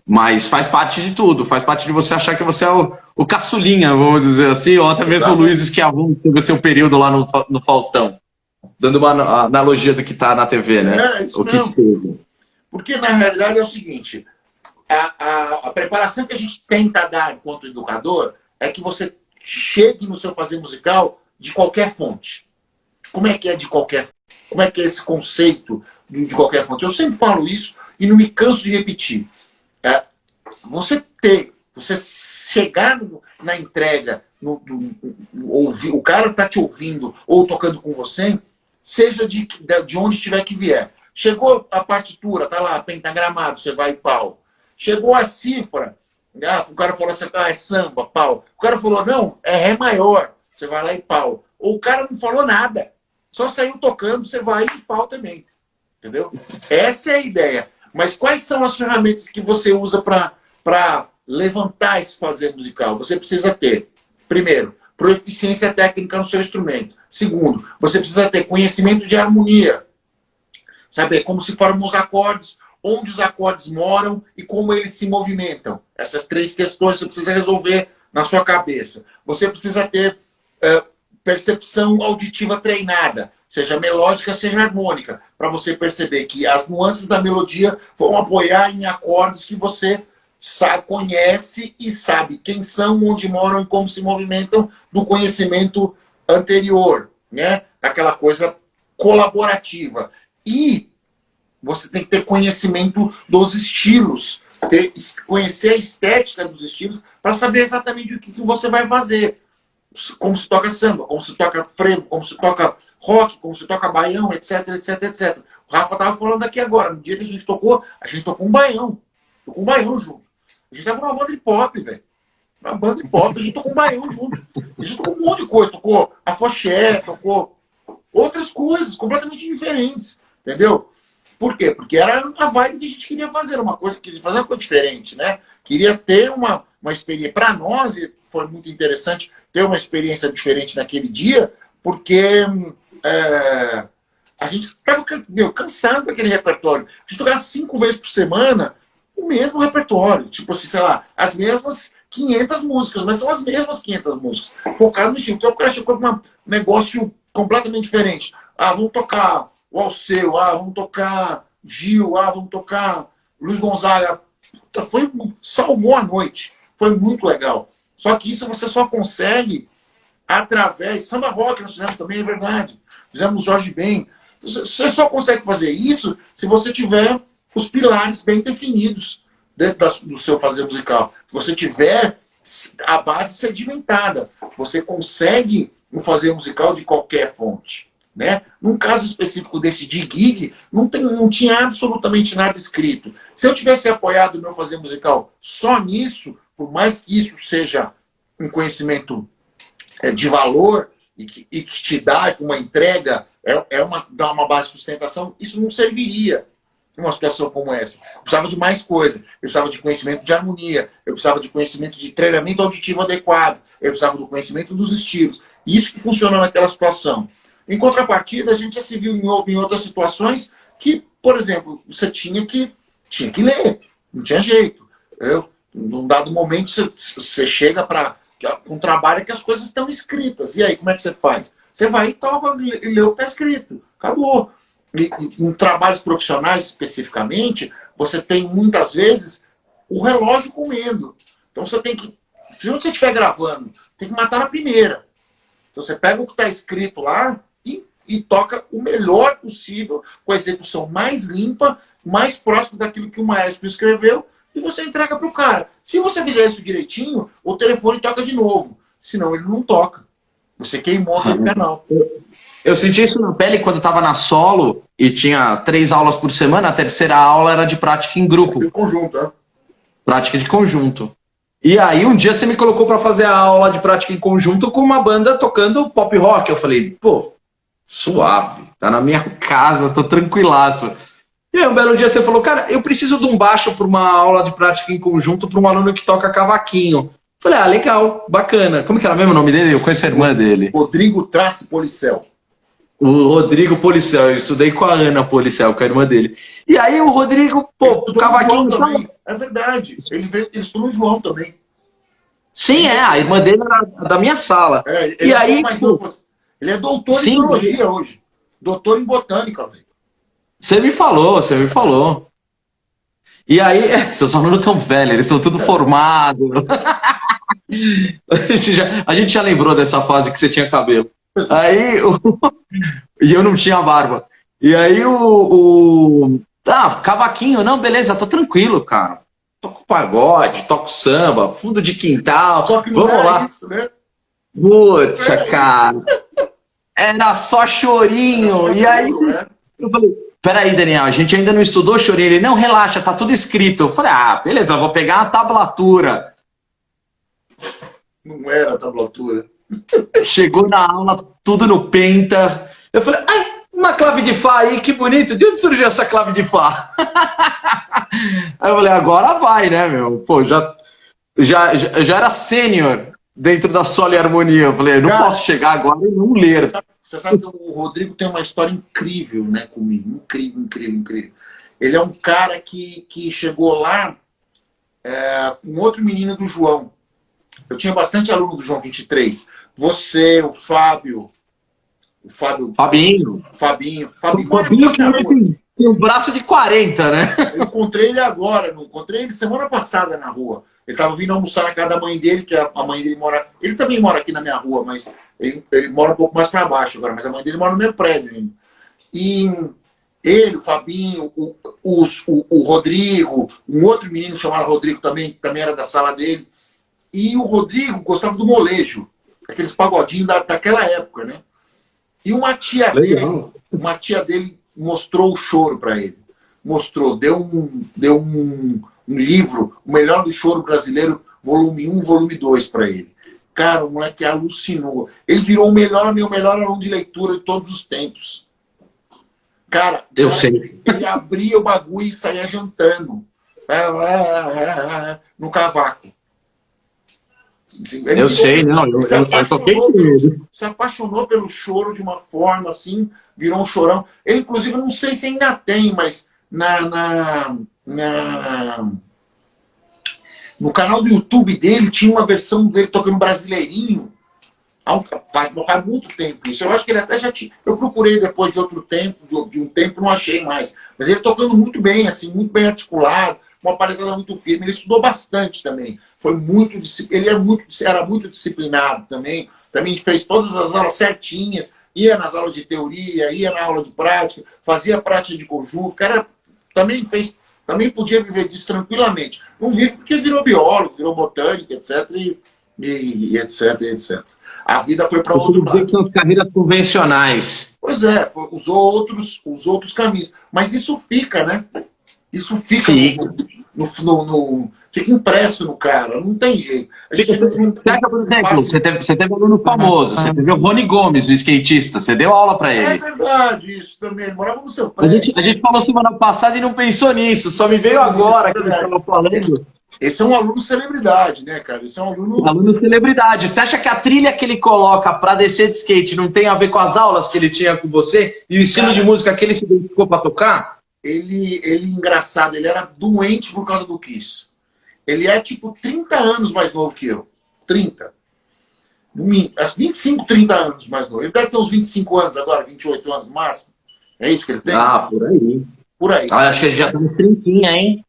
mas faz parte de tudo. Faz parte de você achar que você é o caçulinha, vamos dizer assim, ou até mesmo o Luiz Schiavone, que teve o seu período lá no Faustão. Dando uma analogia do que está na TV, né? Isso mesmo. Porque, na realidade, é o seguinte, a preparação que a gente tenta dar enquanto educador é que você chegue no seu fazer musical de qualquer fonte. Como é que é de qualquer fonte? Como é que é esse conceito de qualquer fonte? Eu sempre falo isso e não me canso de repetir. Você chegar na entrega, ouvir, o cara tá te ouvindo ou tocando com você, seja de onde tiver que vier. Chegou a partitura, tá lá, pentagramado, você vai pau. Chegou a cifra, o cara falou assim, é samba, pau. O cara falou, não, é ré maior, você vai lá e pau. Ou o cara não falou nada, só saiu tocando, você vai e pau também. Entendeu? Essa é a ideia. Mas quais são as ferramentas que você usa para levantar esse fazer musical? Você precisa ter, primeiro, proficiência técnica no seu instrumento. Segundo, você precisa ter conhecimento de harmonia. Saber como se formam os acordes, onde os acordes moram e como eles se movimentam. Essas 3 questões você precisa resolver na sua cabeça. Você precisa ter percepção auditiva treinada, seja melódica, seja harmônica, para você perceber que as nuances da melodia vão apoiar em acordes que você conhece e sabe quem são, onde moram e como se movimentam do conhecimento anterior, né? Aquela coisa colaborativa. E você tem que ter conhecimento dos estilos, conhecer a estética dos estilos para saber exatamente o que você vai fazer. Como se toca samba, como se toca frevo, como se toca rock, como se toca baião, etc, etc, etc. O Rafa estava falando aqui agora, no dia que a gente tocou um baião. Tocou um baião junto. A gente estava numa banda de pop, velho. Uma banda de pop, a gente tocou um baião junto. A gente tocou um monte de coisa, tocou afoxé, tocou outras coisas completamente diferentes, entendeu? Por quê? Porque era a vibe que a gente queria fazer, uma coisa diferente, né? Queria ter uma experiência. Para nós, foi muito interessante ter uma experiência diferente naquele dia, porque a gente estava cansado daquele repertório. A gente tocava 5 vezes por semana o mesmo repertório. Tipo assim, sei lá, as mesmas 500 músicas, mas são as mesmas 500 músicas, focado no estilo. Então o cara chegou com um negócio completamente diferente. Vamos tocar o Alceu, vamos tocar Gil, vamos tocar Luiz Gonzaga. Salvou a noite. Foi muito legal. Só que isso você só consegue através... Samba rock nós fizemos também, é verdade. Fizemos Jorge Ben. Você só consegue fazer isso se você tiver os pilares bem definidos dentro do seu fazer musical. Se você tiver a base sedimentada, você consegue um fazer musical de qualquer fonte. Né? Num caso específico desse de gig, não tinha absolutamente nada escrito. Se eu tivesse apoiado o meu fazer musical só nisso, por mais que isso seja um conhecimento de valor e que te dá uma entrega, dá uma base de sustentação, isso não serviria numa situação como essa. Eu precisava de mais coisa. Eu precisava de conhecimento de harmonia, eu precisava de conhecimento de treinamento auditivo adequado, eu precisava do conhecimento dos estilos. Isso que funcionou naquela situação. Em contrapartida, a gente já se viu em outras situações que, por exemplo, você tinha que ler. Não tinha jeito. Num dado momento, você chega para um trabalho que as coisas estão escritas. E aí, como é que você faz? Você vai e toca e lê o que está escrito. Acabou. E em trabalhos profissionais, especificamente, você tem, muitas vezes, o relógio comendo. Então, você tem que... Se você estiver gravando, tem que matar na primeira. Então, você pega o que está escrito lá e toca o melhor possível, com a execução mais limpa, mais próximo daquilo que o maestro escreveu, e você entrega para o cara. Se você fizer isso direitinho, o telefone toca de novo. Senão ele não toca. Você queimou o canal. Eu senti isso na pele quando estava na solo e tinha 3 aulas por semana. A terceira aula era de prática em grupo. De conjunto, né? Prática de conjunto. E aí um dia você me colocou para fazer a aula de prática em conjunto com uma banda tocando pop rock. Eu falei, pô, suave, tá na minha casa, tô tranquilaço. E aí um belo dia você falou, cara, eu preciso de um baixo para uma aula de prática em conjunto para um aluno que toca cavaquinho. Eu falei, legal, bacana. Como que era mesmo o nome dele? Eu conheço a irmã dele. Rodrigo Trace Policel. O Rodrigo Policel, eu estudei com a Ana Policel, que é a irmã dele. E aí o Rodrigo, pô, o cavaquinho também. É verdade, ele estudou no João também. Sim, a irmã dele era da minha sala. Ele ele é doutor em biologia hoje. Doutor em botânica, velho. Você me falou. E aí, seus alunos tão velhos, eles são tudo formados. A gente já lembrou dessa fase que você tinha cabelo. Aí, e eu não tinha barba. E aí cavaquinho, não, beleza, tô tranquilo, cara. toco pagode, toco samba, fundo de quintal. Só que não Vamos lá. isso, né? Putz, cara. Era só chorinho. E aí, eu falei, peraí, Daniel, a gente ainda não estudou chorinho. Ele, não, relaxa, tá tudo escrito. Eu falei, beleza, eu vou pegar uma tablatura. Não era a tablatura. Chegou na aula, tudo no penta. Eu falei, uma clave de Fá aí, que bonito. De onde surgiu essa clave de Fá? Aí eu falei, agora vai, né, meu? Pô, já era sênior dentro da solo e harmonia. Eu falei, não posso chegar agora e não ler. Você sabe que o Rodrigo tem uma história incrível, né, comigo. Incrível, incrível, incrível. Ele é um cara que chegou lá com outro menino do João. Eu tinha bastante aluno do João 23. Você, o Fábio. Fabinho que tem um braço de 40, né? Eu encontrei ele agora, encontrei ele semana passada na rua. Ele estava vindo almoçar na casa da mãe dele, que a mãe dele mora... Ele também mora aqui na minha rua, mas ele mora um pouco mais para baixo agora, mas a mãe dele mora no meu prédio ainda. E ele, o Fabinho, o Rodrigo, um outro menino chamado Rodrigo também, que também era da sala dele. E o Rodrigo gostava do molejo, aqueles pagodinhos daquela época, né? E uma tia dele mostrou o choro para ele. Mostrou, deu um livro, O Melhor do Choro Brasileiro, volume 1, volume 2 para ele. Cara, o moleque alucinou. Ele virou meu melhor aluno de leitura de todos os tempos. Cara, eu sei. Ele abria o bagulho e saía jantando. No cavaco. Eu sei, não. Eu toquei com ele. Se apaixonou pelo choro de uma forma assim, virou um chorão. Ele, inclusive, não sei se ainda tem, mas no canal do YouTube dele tinha uma versão dele tocando Brasileirinho. Faz muito tempo isso. Eu acho que ele até já tinha. Eu procurei depois de um tempo, não achei mais. Mas ele tocando muito bem, assim, muito bem articulado, uma paletada muito firme. Ele estudou bastante também. Ele era muito disciplinado também. Também fez todas as aulas certinhas, ia nas aulas de teoria, ia na aula de prática, fazia prática de conjunto. O cara também podia viver disso tranquilamente. Não vive porque virou biólogo, virou botânico, etc. E etc, etc. A vida foi para outro lado. Que são as carreiras convencionais. Pois é, usou outros caminhos. Mas isso fica, né? Isso fica fica impresso no cara, não tem jeito. Por exemplo, você teve um aluno famoso, você teve o Rony Gomes, o skatista, você deu aula para ele. É verdade, isso também, ele morava no seu prédio. A gente falou semana passada e não pensou nisso, só me veio agora que a gente estava falando. Esse é um aluno celebridade, né, cara? Esse é um aluno celebridade. Você acha que a trilha que ele coloca para descer de skate não tem a ver com as aulas que ele tinha com você e o estilo de música que ele se dedicou para tocar? Ele engraçado, ele era doente por causa do Kiss. Ele é tipo 30 anos mais novo que eu. 30. 25, 30 anos mais novo. Ele deve ter uns 25 anos agora, 28 anos no máximo. É isso que ele tem? Por aí. Por aí. Acho que ele já tá uns 30, hein?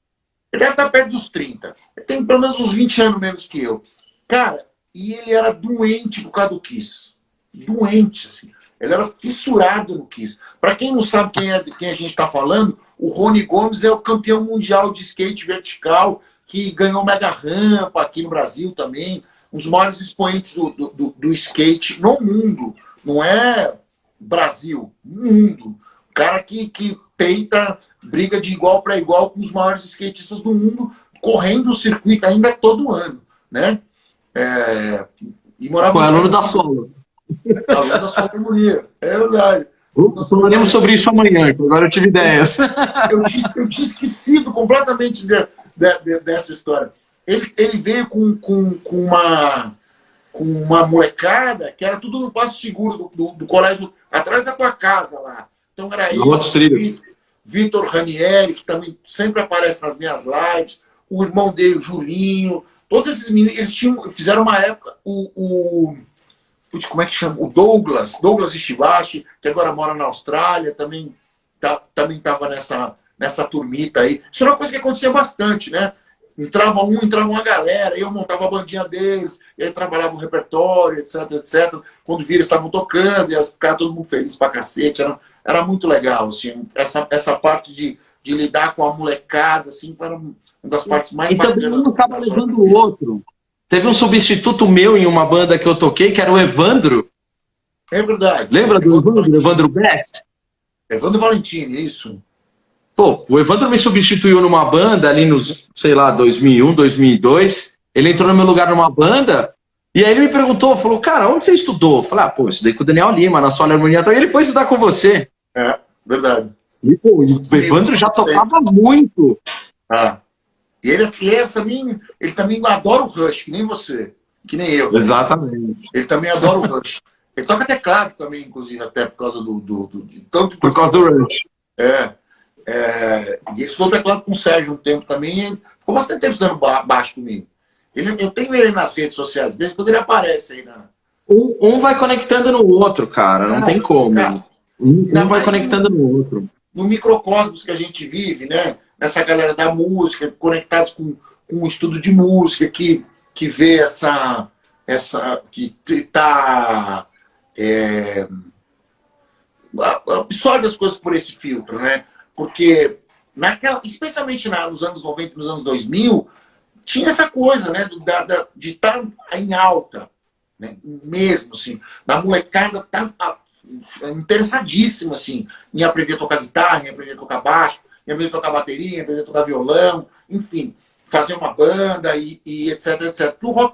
Ele deve estar perto dos 30. Ele tem pelo menos uns 20 anos menos que eu. Cara, e ele era doente por causa do Kiss. Doente, assim. Ele era fissurado no Kiss. Para quem não sabe quem a gente está falando, o Rony Gomes é o campeão mundial de skate vertical, que ganhou mega rampa aqui no Brasil também. Um dos maiores expoentes do skate no mundo. Não é Brasil, mundo. O cara que peita, briga de igual para igual com os maiores skatistas do mundo, correndo o circuito ainda todo ano, né? E morava. Foi aluno da Solo. Aluno da Solo Harmonia, é verdade. Falaremos sobre isso amanhã, que agora eu tive ideias. Eu tinha esquecido completamente dessa história. Ele veio com uma molecada que era tudo no Passo Seguro do colégio, atrás da tua casa lá. Então era ele, Vitor Ranieri, que também sempre aparece nas minhas lives, o irmão dele, o Julinho, todos esses meninos, eles fizeram uma época, como é que chama? O Douglas Ishibashi, que agora mora na Austrália, também estava nessa turmita aí. Isso é uma coisa que acontecia bastante, né? Entrava uma galera, eu montava a bandinha deles, e aí trabalhava o repertório, etc, etc. Quando viram, eles estavam tocando, e ficava todo mundo feliz pra cacete. era muito legal, assim, essa parte de lidar com a molecada, assim, era uma das partes mais bacanas. E também um acaba levando o outro. Teve um substituto meu em uma banda que eu toquei, que era o Evandro. É verdade. Lembra do Evandro? Evandro Best? Evandro Valentini, isso. Pô, o Evandro me substituiu numa banda ali nos, sei lá, 2001, 2002. Ele entrou no meu lugar numa banda e aí ele me perguntou, falou, cara, onde você estudou? Eu falei, pô, estudei com o Daniel Lima, na Sônia Harmonia. E ele foi estudar com você. É, verdade. E, pô, o Evandro já tocava muito. E ele também adora o Rush, que nem você, que nem eu. Exatamente. Ele também adora o Rush. Ele toca teclado também, inclusive, até por causa por causa do Rush. E ele estudou teclado com o Sérgio um tempo também, e ficou bastante tempo estudando baixo comigo. Eu tenho ele nas redes sociais, de vez em quando ele aparece aí na... Um vai conectando no outro, cara, não tem como. Cara, um vai conectando no outro. No microcosmos que a gente vive, né? Nessa galera da música, conectados com o estudo de música, que vê que tá... absorve as coisas por esse filtro, né? Porque, especialmente nos anos 90 e nos anos 2000, tinha essa coisa, né? De estar em alta, né? Mesmo, assim. Na molecada tá interessadíssima, assim, em aprender a tocar guitarra, em aprender a tocar baixo, em aprender a tocar bateria, em aprender a tocar violão, enfim, fazer uma banda e etc, etc. Porque o rock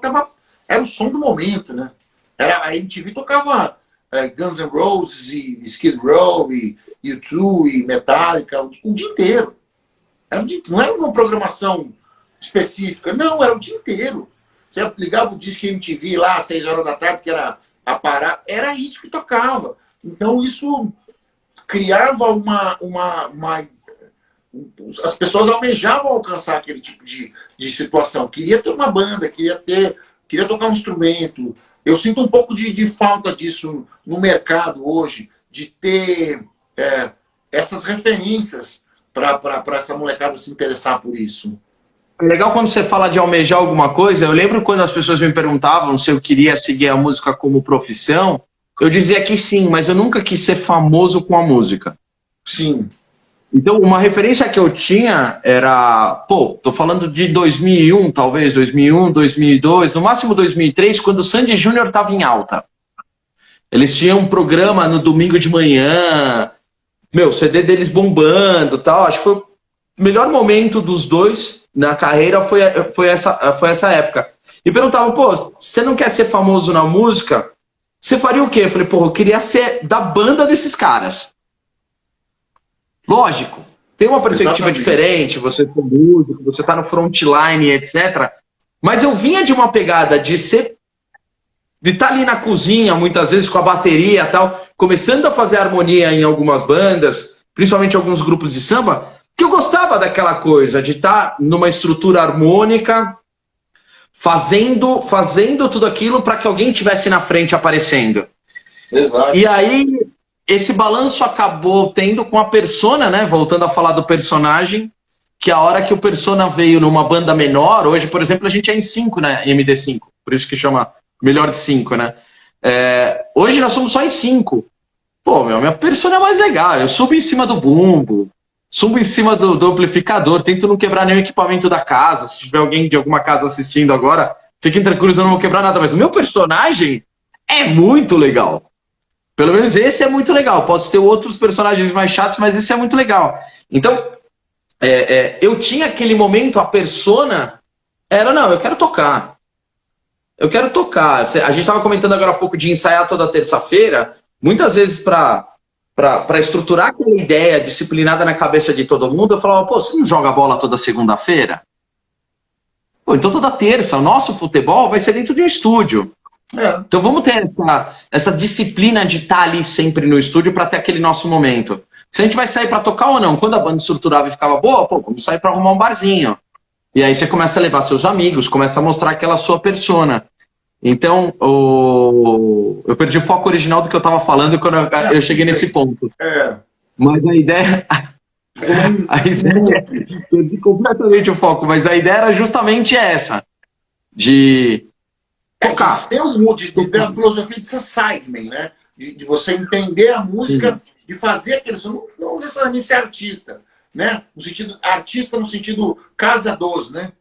era o som do momento, né? A MTV tocava Guns N' Roses e Skid Row e U2 e Metallica o dia inteiro. Não era uma programação específica, não, era o dia inteiro. Você ligava o disco MTV lá às 6 horas da tarde, que era a parar, era isso que tocava. Então isso criava as pessoas almejavam alcançar aquele tipo de situação. Queria ter uma banda, queria tocar um instrumento. Eu sinto um pouco de falta disso no mercado hoje, de ter essas referências para essa molecada se interessar por isso. É legal quando você fala de almejar alguma coisa. Eu lembro quando as pessoas me perguntavam se eu queria seguir a música como profissão, eu dizia que sim, mas eu nunca quis ser famoso com a música. Sim. Então, uma referência que eu tinha era, tô falando de 2001, talvez, 2001, 2002, no máximo 2003, quando o Sandy Júnior estava em alta. Eles tinham um programa no domingo de manhã, o CD deles bombando, tal. Acho que foi o melhor momento dos dois na carreira foi essa época. E perguntavam, você não quer ser famoso na música? Você faria o quê? Eu falei, eu queria ser da banda desses caras. Lógico, tem uma perspectiva diferente, você é músico, você está no frontline, etc. Mas eu vinha de uma pegada de estar ali na cozinha, muitas vezes com a bateria e tal, começando a fazer harmonia em algumas bandas, principalmente alguns grupos de samba, que eu gostava daquela coisa, de estar numa estrutura harmônica, fazendo tudo aquilo para que alguém estivesse na frente aparecendo. Exato. E aí, esse balanço acabou tendo com a Persona, né? Voltando a falar do personagem, que a hora que o Persona veio numa banda menor, hoje, por exemplo, a gente é em 5, né? MD5, por isso que chama melhor de 5, né? Hoje nós somos só em 5. Minha Persona é mais legal. Eu subo em cima do bumbo, subo em cima do amplificador, tento não quebrar nenhum equipamento da casa. Se tiver alguém de alguma casa assistindo agora, fiquem tranquilos, eu não vou quebrar nada. Mas o meu personagem é muito legal. Pelo menos esse é muito legal. Posso ter outros personagens mais chatos, mas esse é muito legal. Então, eu tinha aquele momento, a persona eu quero tocar. Eu quero tocar. A gente estava comentando agora há pouco de ensaiar toda terça-feira. Muitas vezes, para estruturar aquela ideia disciplinada na cabeça de todo mundo, eu falava, você não joga bola toda segunda-feira? Então toda terça, o nosso futebol vai ser dentro de um estúdio. Então vamos ter essa disciplina de estar ali sempre no estúdio para ter aquele nosso momento. Se a gente vai sair para tocar ou não, quando a banda estruturava e ficava boa, vamos sair para arrumar um barzinho. E aí você começa a levar seus amigos, começa a mostrar aquela sua persona. Então, eu perdi o foco original do que eu estava falando quando eu cheguei nesse ponto. Mas a ideia... perdi completamente o foco, mas a ideia era justamente essa. De tocar. Tem a filosofia de ser sideman, né? De você entender a música de fazer aquele som, não necessariamente ser artista, né? No sentido, artista no sentido casa dos, né?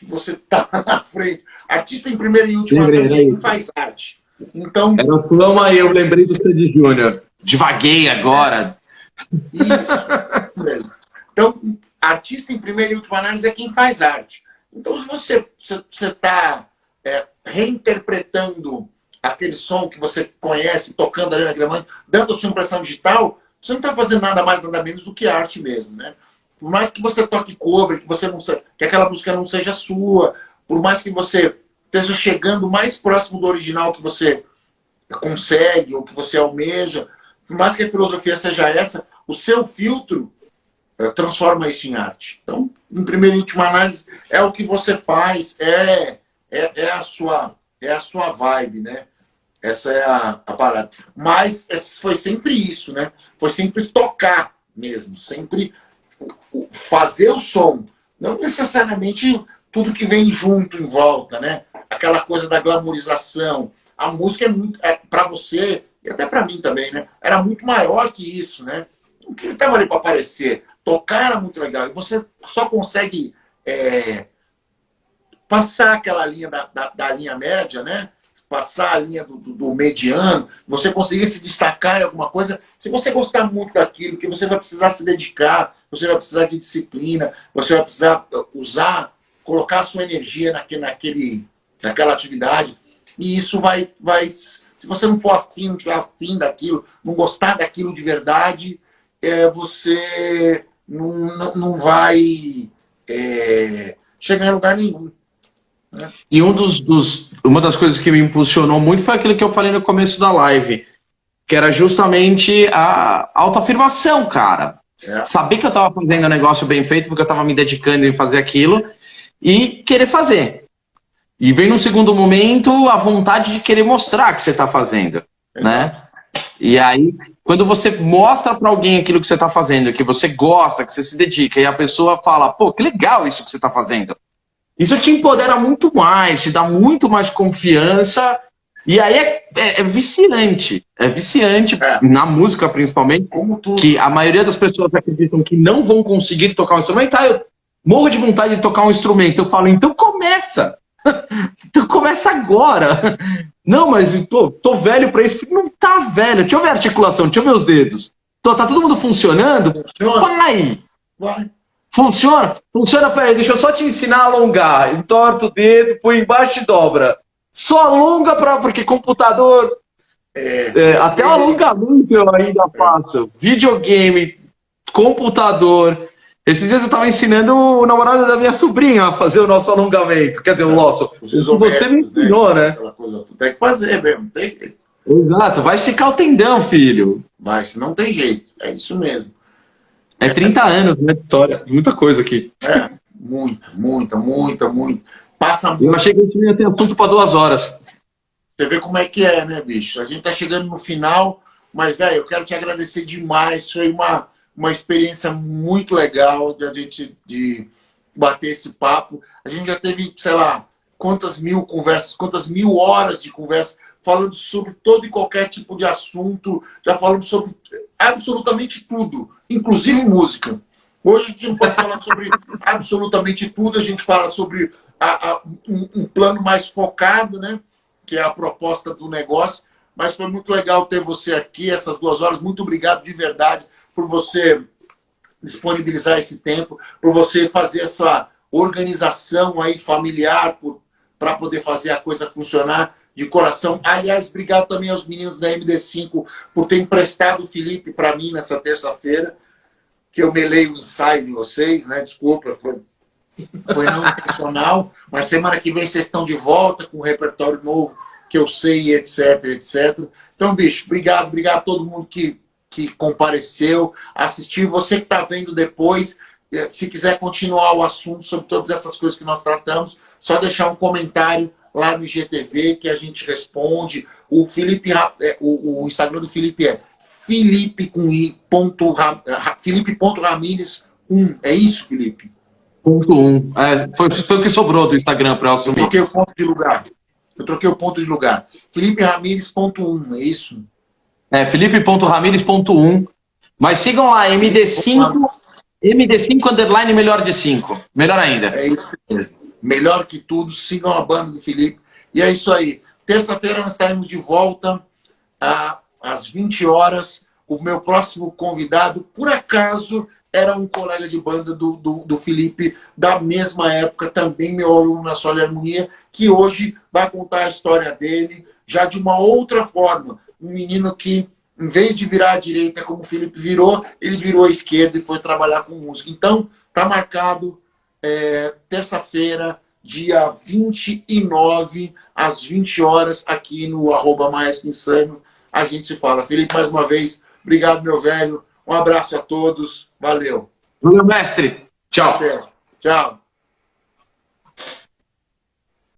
Você tá na frente. Artista em primeira e última análise é quem faz arte. Então. Era o Flama e eu lembrei do Sandy Júnior. Divaguei agora. Isso mesmo. Então, artista em primeira e última análise é quem faz arte. Então, se você está reinterpretando aquele som que você conhece, tocando ali na gramante, dando a sua impressão digital, você não está fazendo nada mais, nada menos do que arte mesmo, né? Por mais que você toque cover, que você não que aquela música não seja sua, por mais que você esteja chegando mais próximo do original que você consegue ou que você almeja, por mais que a filosofia seja essa, o seu filtro transforma isso em arte. Então, em primeira e última análise, é o que você faz, é a sua vibe, né? Essa é a parada. Mas foi sempre isso, né? Foi sempre tocar mesmo, sempre fazer o som. Não necessariamente tudo que vem junto, em volta, né? Aquela coisa da glamourização. A música é muito, para você, e até para mim também, né? Era muito maior que isso, né? O que ele estava ali para aparecer. Tocar era muito legal. E você só consegue passar aquela linha da linha média, né? Passar a linha do mediano, você conseguir se destacar em alguma coisa, se você gostar muito daquilo, que você vai precisar se dedicar, você vai precisar de disciplina, você vai precisar colocar a sua energia naquela atividade, e isso vai se você não for afim, não tiver afim daquilo, não gostar daquilo de verdade, você não vai chegar em lugar nenhum. E uma das coisas que me impulsionou muito foi aquilo que eu falei no começo da live, que era justamente a autoafirmação, cara. Saber que eu estava fazendo um negócio bem feito, porque eu estava me dedicando em fazer aquilo, e querer fazer. E vem num segundo momento a vontade de querer mostrar que você está fazendo, né? E aí, quando você mostra para alguém aquilo que você está fazendo, que você gosta, que você se dedica, e a pessoa fala, pô, que legal isso que você está fazendo. Isso te empodera muito mais, te dá muito mais confiança, e aí é viciante. É viciante, na música principalmente, como tudo. Que a maioria das pessoas acreditam que não vão conseguir tocar um instrumento. Eu morro de vontade de tocar um instrumento. Eu falo, então começa! Então começa agora! Não, mas tô velho pra isso. Não tá velho, deixa eu ver a articulação, deixa eu ver os dedos. Tá todo mundo funcionando? Vai! Funciona? Funciona, peraí, deixa eu só te ensinar a alongar. Entorta o dedo, põe embaixo e dobra. Só alonga porque computador... até o alongamento eu ainda faço. Videogame, computador. Esses dias eu estava ensinando o namorado da minha sobrinha a fazer o nosso alongamento. Quer dizer, o nosso. Você me ensinou, né? Tem que fazer mesmo. Tem que... Exato, vai esticar o tendão, filho. Vai, se não tem jeito. É isso mesmo. 30 anos, né, Vitória? Muita coisa aqui. Muita. Passa muito. Eu achei que a gente ia ter assunto para 2 horas. Você vê como é que é, né, bicho? A gente tá chegando no final, mas, velho, eu quero te agradecer demais. Foi uma experiência muito legal de a gente bater esse papo. A gente já teve, sei lá, quantas mil conversas, quantas mil horas de conversa, falando sobre todo e qualquer tipo de assunto, já falamos sobre absolutamente tudo, inclusive música. Hoje a gente não pode falar sobre absolutamente tudo, a gente fala sobre um plano mais focado, né? Que é a proposta do negócio, mas foi muito legal ter você aqui essas 2 horas. Muito obrigado de verdade por você disponibilizar esse tempo, por você fazer essa organização aí familiar para poder fazer a coisa funcionar de coração. Aliás, obrigado também aos meninos da MD5 por ter emprestado o Felipe para mim nessa terça-feira, que eu melei o ensaio de vocês, né? Desculpa, foi não intencional, mas semana que vem vocês estão de volta com um repertório novo que eu sei, etc. Então, bicho, obrigado a todo mundo que compareceu, assistiu. Você que está vendo depois, se quiser continuar o assunto sobre todas essas coisas que nós tratamos, só deixar um comentário lá no IGTV que a gente responde. O Felipe, o Instagram do Felipe é Felipe.Ramires1. É isso, Felipe? .1. Foi o que sobrou do Instagram para eu assumir. Eu troquei o ponto de lugar. Felipe Ramires.1, é isso? Felipe.Ramires.1. Mas sigam lá, MD5 underline melhor de 5. Melhor ainda. É isso mesmo. Melhor que tudo, sigam a banda do Felipe. E é isso aí. Terça-feira nós estaremos de volta às 20 horas. O meu próximo convidado, por acaso, era um colega de banda do Felipe, da mesma época, também meu aluno na Solo e Harmonia, que hoje vai contar a história dele, já de uma outra forma. Um menino que, em vez de virar à direita como o Felipe virou, ele virou à esquerda e foi trabalhar com música. Então, tá marcado terça-feira, dia 29, às 20 horas, aqui no @Maestro Insano. A gente se fala. Felipe, mais uma vez, obrigado, meu velho. Um abraço a todos. Valeu. Valeu, mestre. Tchau. Até. Tchau.